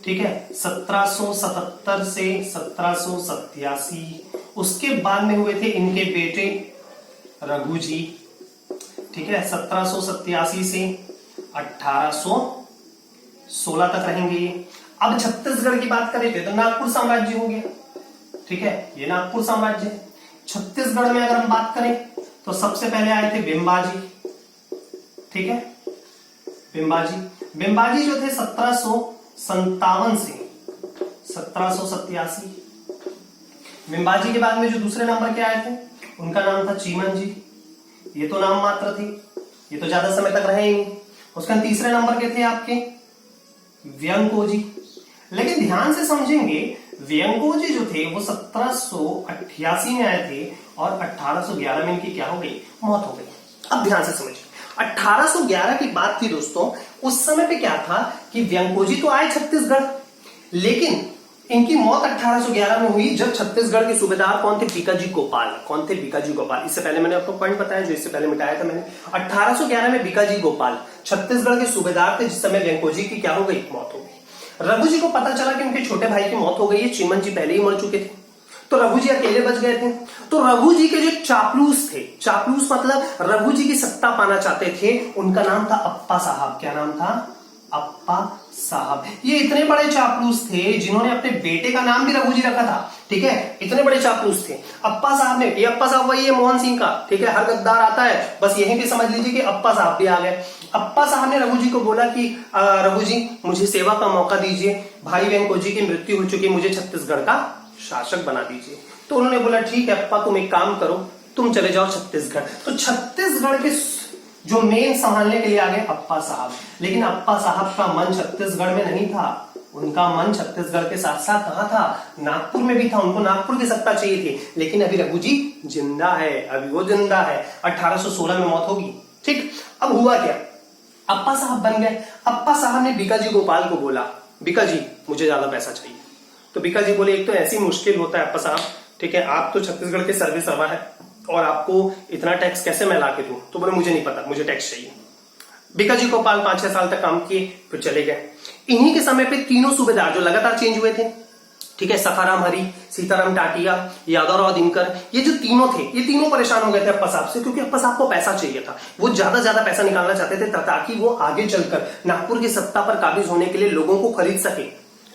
ठीक है, 1777 से 1787। उसके बाद में हुए थे इनके बेटे रघुजी, ठीक है, 1787 से 1816 तक रहेंगे। अब छत्तीसगढ़ की बात करें तो नागपुर साम्राज्य हो गया, ठीक है, ये नागपुर साम्राज्य। छत्तीसगढ़ में अगर हम बात करें तो सबसे पहले आए थे बिंबाजी, ठीक है, बिंबाजी। बिंबाजी जो थे 1757 से 1787। बिंबाजी के बाद में जो दूसरे नंबर के आए थे उनका नाम था चीमन जी। ये तो नाम मात्र थे, ये तो ज्यादा समय तक रहे ही नहीं। उसका तीसरे नंबर के थे आपके व्यंकोजी। लेकिन ध्यान से समझेंगे, व्यंकोजी जो थे वो 1788 में आए थे और 1811 में इनकी क्या हो गई? मौत हो गई। अब ध्यान से समझिए, 1811 की बात थी दोस्तों। उस समय पे क्या था कि व्यंकोजी तो आए छत्तीसगढ़, लेकिन इनकी मौत 1811 में हुई जब छत्तीसगढ़ के सूबेदार कौन थे? बीकाजी गोपाल। कौन थे? बीकाजी गोपाल। इससे पहले मैंने आपको पॉइंट बताया जो इससे पहले मिटाया था मैंने। 1811 में बीकाजी गोपाल छत्तीसगढ़ के सूबेदार थे, जिस समय व्यंकोजी की क्या हो गई? मौत हो गई। रघुजी को पता चला कि उनके छोटे भाई की मौत हो गई है, चीमन जी पहले ही मर चुके थे, तो रघुजी अकेले बच गए थे। तो रघुजी के जो चापलूस थे, चापलूस मतलब रघुजी की सत्ता पाना चाहते थे, उनका नाम था अप्पा साहब। क्या नाम था? अप्पा साहब। ये इतने बड़े चापलूस थे जिन्होंने अपने बेटे का नाम भी रघुजी रखा था, ठीक है, इतने बड़े चापलूस थे। अप्पा साहब ने, ये अप्पा साहब वही है मोहन सिंह का, ठीक है, हर गद्दार आता है, बस यहीं पे समझ लीजिए कि अप्पा साहब भी आ गए। अप्पा साहब ने रघुजी को बोला कि रघुजी मुझे सेवा का मौका दीजिए, भाई व्यंकोजी की मृत्यु हो चुकी, मुझे छत्तीसगढ़ का शासक बना दीजिए। तो उन्होंने बोला ठीक है अप्पा, तुम एक काम करो, तुम चले जाओ छत्तीसगढ़। तो छत्तीसगढ़ के जो मेन संभालने के लिए आ गए अप्पा साहब। लेकिन अप्पा साहब का मन छत्तीसगढ़ में नहीं था, उनका मन छत्तीसगढ़ के साथ साथ कहां था? नागपुर में भी था। उनको नागपुर की सत्ता चाहिए थी, लेकिन अभी रघुजी जिंदा है, अभी वो जिंदा है। 1816 में मौत होगी, ठीक। अब हुआ क्या? अप्पा साहब बन गए। अप्पा साहब ने बीकाजी गोपाल को बोला, बीकाजी मुझे ज्यादा पैसा चाहिए। तो बीकाजी बोले एक तो ऐसी मुश्किल होता है अप्पा साहब, ठीक है, आप तो छत्तीसगढ़ के सर्वे सर्वा है और आपको इतना टैक्स कैसे मैं ला के दूं? तो बोले मुझे नहीं पता, मुझे टैक्स चाहिए। बीकाजी गोपाल 5-6 साल तक काम किए, फिर चले गए। इन्हीं के समय पे तीनों सूबेदार जो लगातार चेंज हुए थे, ठीक है, सखाराम हरी, सीताराम टाटिया, यादवराव दिनकर, ये जो तीनों थे, ये तीनों परेशान हो गए थे अप्पा साहब से, क्योंकि अप्पा साहब को पैसा चाहिए था। वो ज्यादा पैसा निकालना चाहते थे ताकि वो आगे चलकर नागपुर की सत्ता पर काबिज होने के लिए लोगों को खरीद सके,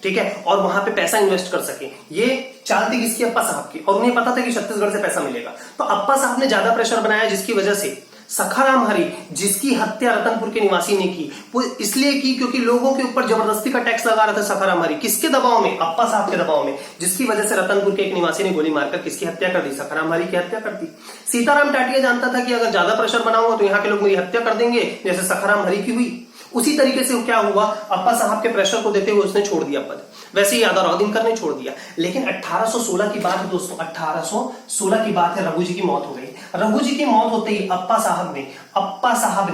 ठीक है, और वहां पे पैसा इन्वेस्ट कर सके। ये चाल थी किसकी? अप्पा साहब की। और उन्हें पता था कि छत्तीसगढ़ से पैसा मिलेगा, तो अप्पा साहब ने ज्यादा प्रेशर बनाया, जिसकी वजह से सखाराम हरी, जिसकी हत्या रतनपुर के निवासी ने की, वो इसलिए की क्योंकि लोगों के ऊपर जबरदस्ती का टैक्स लगा रहा था सखाराम हरी। किसके दबाव में? अप्पा साहब के दबाव में, जिसकी वजह से रतनपुर के एक निवासी ने गोली मारकर किसकी हत्या कर दी? सखाराम हरी की हत्या कर दी। सीताराम टाटिया जानता था कि अगर ज्यादा प्रेशर बनाऊंगा तो यहाँ के लोग मेरी हत्या कर देंगे, जैसे सखाराम हरी की हुई। उसी तरीके से क्या हुआ, अप्पा साहब के प्रेशर को देते हुए उसने छोड़ दिया पद। वैसे ही यादवराव दिनकर ने छोड़ दिया। लेकिन 1816 की बात है दोस्तों, 1816 की बात है, रघुजी की मौत हो गई। रघुजी की मौत होते ही अप्पा साहब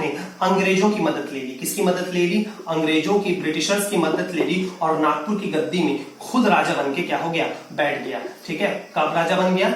ने अंग्रेजों की मदद ले ली। किसकी मदद ले ली? अंग्रेजों की, ब्रिटिशर्स की मदद ले ली, और नागपुर की गद्दी में खुद राजा बन के क्या हो गया? बैठ गया, ठीक है। कब राजा बन गया?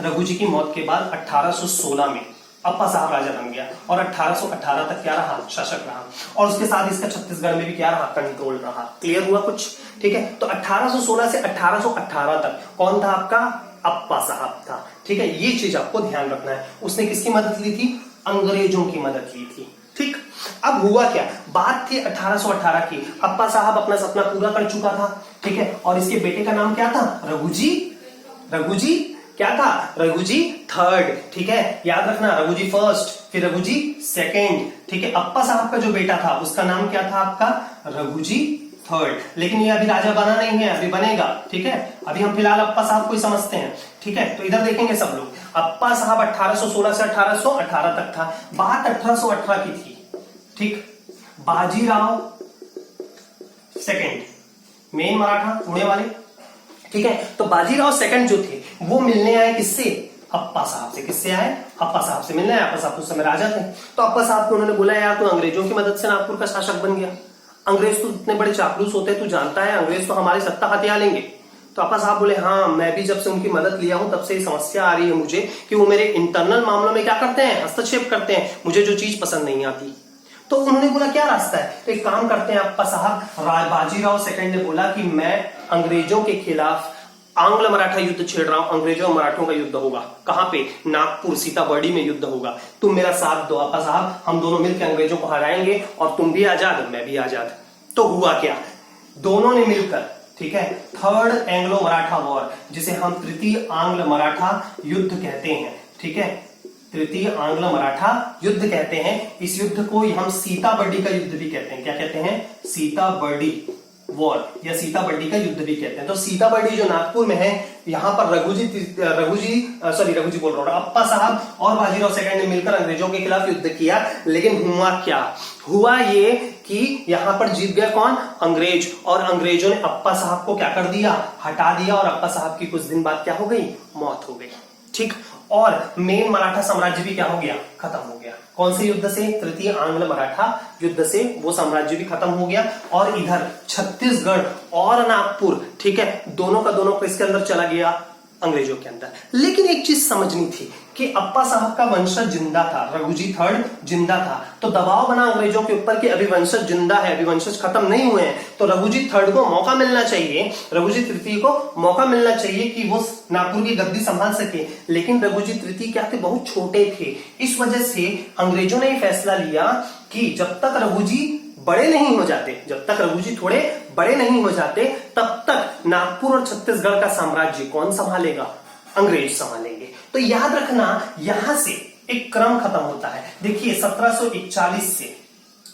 रघुजी की मौत के बाद 1816 में अप्पा साहब राजा बन गया, और 1818 तक क्या रहा? शासक रहा। और उसके साथ इसका छत्तीसगढ़ में भी क्या रहा? कंट्रोल रहा। क्लियर हुआ कुछ? ठीक है। तो 1816 से 1818 तक कौन था आपका? अप्पा साहब था, ठीक है। ये चीज आपको ध्यान रखना है। उसने किसकी मदद ली थी? अंग्रेजों की मदद ली थी, ठीक। अब हुआ क्या? बात थी 1818 की। अप्पा साहब अपना सपना पूरा कर चुका था, ठीक है, और इसके बेटे का नाम क्या था? रघुजी क्या था? रघुजी थर्ड, ठीक है, याद रखना। रघुजी फर्स्ट, फिर रघुजी सेकेंड, ठीक है। अप्पा साहब का जो बेटा था उसका नाम क्या था आपका? रघुजी थर्ड। लेकिन ये अभी राजा बना नहीं है, अभी बनेगा, ठीक है। अभी हम फिलहाल अप्पा साहब को ही समझते हैं, ठीक है। तो इधर देखेंगे सब लोग, अप्पा साहब 1816 से 1818 तक था, बात 1818 की थी, ठीक। बाजीराव सेकंड मेन मराठा पुणे वाले, ठीक है। तो बाजीराव सेकंड जो थे वो मिलने आए किससे? अप्पा साहब से। किससे आए? अप्पा साहब से मिलने आए। अप्पा साहब उस समय राजा थे। तो अप्पा साहब को उन्होंने बोला यार तू अंग्रेजों की मदद से नागपुर का शासक बन गया, अंग्रेज तो इतने बड़े चापलूस होते हैं, तू जानता है अंग्रेज तो हमारी सत्ता हथिया लेंगे। तो अप्पा साहब बोले हाँ मैं भी जब से उनकी मदद लिया हूं तब से ये समस्या आ रही है मुझे कि वो मेरे इंटरनल मामलों में क्या करते हैं? हस्तक्षेप करते हैं, मुझे जो चीज पसंद नहीं आती। तो उन्होंने बोला क्या रास्ता है? तो एक काम करते हैं अप्पा साहब, बाजीराव सेकंड ने बोला कि मैं अंग्रेजों के खिलाफ आंग्ल मराठा युद्ध छेड़ रहा हूं, अंग्रेजों और मराठों का युद्ध होगा। कहां पे? नागपुर सीताबर्डी में युद्ध होगा। तुम मेरा साथ दो अप्पा साहब, हम दोनों मिलकर अंग्रेजों को हराएंगे और तुम भी आजाद मैं भी आजाद। तो हुआ क्या? दोनों ने मिलकर, ठीक है, थर्ड एंग्लो मराठा वॉर, जिसे हम तृतीय आंग्ल मराठा युद्ध कहते हैं, ठीक है, तृतीय आंग्ल मराठा युद्ध कहते हैं। इस युद्ध को हम सीताबर्डी का युद्ध भी कहते हैं। क्या कहते हैं? सीताबर्डी वॉर या सीताबर्डी का युद्ध भी कहते हैं। तो सीताबर्डी जो नागपुर में है, यहां पर रघुजी बोल रहा हूं, अप्पा साहब और बाजीराव सेकंड ने मिलकर अंग्रेजों के खिलाफ युद्ध किया। लेकिन हुआ क्या? हुआ ये कि यहां पर जीत गए कौन? अंग्रेज। और अंग्रेजों ने अप्पा साहब को क्या कर दिया? हटा दिया। और अप्पा साहब की कुछ दिन बाद क्या हो गई? मौत हो गई, ठीक। और मेन मराठा साम्राज्य भी क्या हो गया? खत्म हो गया। कौन से युद्ध से? तृतीय आंग्ल मराठा युद्ध से वो साम्राज्य भी खत्म हो गया। और इधर छत्तीसगढ़ और नागपुर, ठीक है, दोनों का दोनों किसके अंदर चला गया? अंग्रेजों के अंदर। लेकिन एक चीज समझनी थी कि अप्पा साहब का वंशज जिंदा था, रघुजी थर्ड जिंदा था। तो दबाव बना अंग्रेजों के ऊपर कि अभी वंशज जिंदा है, अभी वंशज खत्म नहीं हुए हैं, तो रघुजी थर्ड को मौका मिलना चाहिए, रघुजी तृतीय को मौका मिलना चाहिए कि वो नागपुर की गद्दी संभाल सके। लेकिन रघुजी तृतीय क्या थे? बहुत छोटे थे। इस वजह से अंग्रेजों ने फैसला लिया कि जब तक रघुजी बड़े नहीं हो जाते, जब तक रघुजी थोड़े बड़े नहीं हो जाते, तब तक नागपुर और छत्तीसगढ़ का साम्राज्य कौन संभालेगा? अंग्रेज संभालेंगे। तो याद रखना, यहां से एक क्रम खत्म होता है। देखिए 1741 से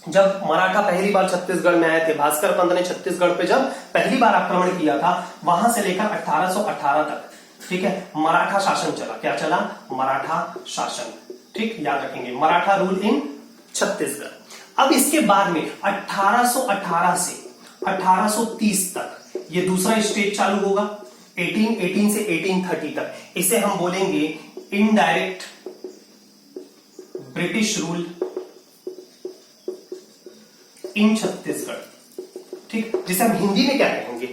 जब मराठा पहली बार छत्तीसगढ़ में आए थे, भास्कर पंत ने छत्तीसगढ़ पे जब पहली बार आक्रमण किया था, वहां से लेकर 1818 तक, ठीक है, मराठा शासन चला। क्या चला? मराठा शासन, ठीक, याद रखेंगे, मराठा रूल इन छत्तीसगढ़। अब इसके बाद में 1818 से 1830 तक ये दूसरा स्टेज चालू होगा। 1818 से 1830 तक इसे हम बोलेंगे indirect British rule in Chhattisgarh, ठीक, जिसे हम हिंदी में क्या कहेंगे?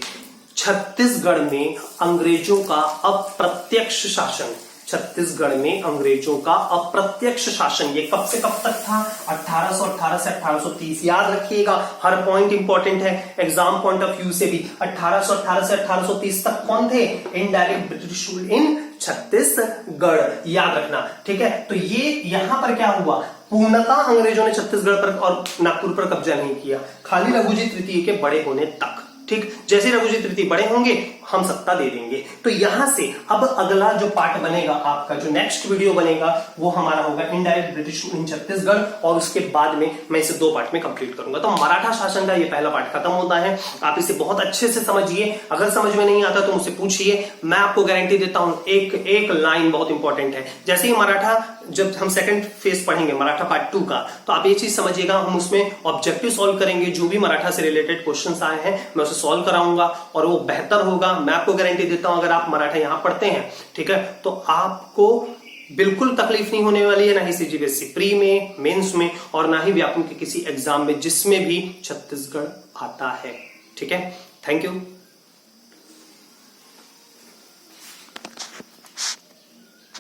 छत्तीसगढ़ में अंग्रेजों का अप्रत्यक्ष शासन। छत्तीसगढ़ में अंग्रेजों का अप्रत्यक्ष शासन, ये कब से कब तक था? 1818 से 1830। याद रखिएगा, हर पॉइंट इंपॉर्टेंट है एग्जाम पॉइंट ऑफ व्यू से भी। 1818 से 1830 तक कौन थे? Indirect British rule in Chhattisgarh, याद रखना, ठीक है। तो ये यहां पर क्या हुआ? पूर्णतः अंग्रेजों ने छत्तीसगढ़ पर और नागपुर पर कब्जा नहीं किया, खाली रघुजी तृतीय के बड़े होने तक, ठीक। जैसे रघुजी तृतीय बड़े होंगे हम सत्ता दे देंगे। तो यहां से अब अगला जो पार्ट बनेगा आपका, जो नेक्स्ट वीडियो बनेगा, वो हमारा होगा इनडायरेक्ट ब्रिटिश इन छत्तीसगढ़, और उसके बाद में मैं इसे 2 पार्ट में कंप्लीट करूंगा। तो मराठा शासन का ये पहला पार्ट खत्म होता है। आप इसे बहुत अच्छे से समझिए, अगर समझ में नहीं आता तो मुझसे पूछिए, मैं आपको गारंटी देता हूं। एक लाइन बहुत इंपॉर्टेंट है, जैसे ही मराठा, जब हम सेकंड फेज पढ़ेंगे मराठा पार्ट 2 का, तो आप ये चीज समझिएगा, हम उसमें ऑब्जेक्टिव सॉल्व करेंगे। जो भी मराठा से रिलेटेड क्वेश्चंस आए हैं मैं उसे सॉल्व कराऊंगा और वो बेहतर होगा। मैं आपको गारंटी देता हूं, अगर आप मराठा यहां पढ़ते हैं, ठीक है, तो आपको बिल्कुल तकलीफ नहीं होने वाली है, ना ही सीजीपीएससी प्री में, मेंस में, और ना ही व्यापम के किसी एग्जाम में जिसमें भी छत्तीसगढ़ आता है, ठीक है। Thank you.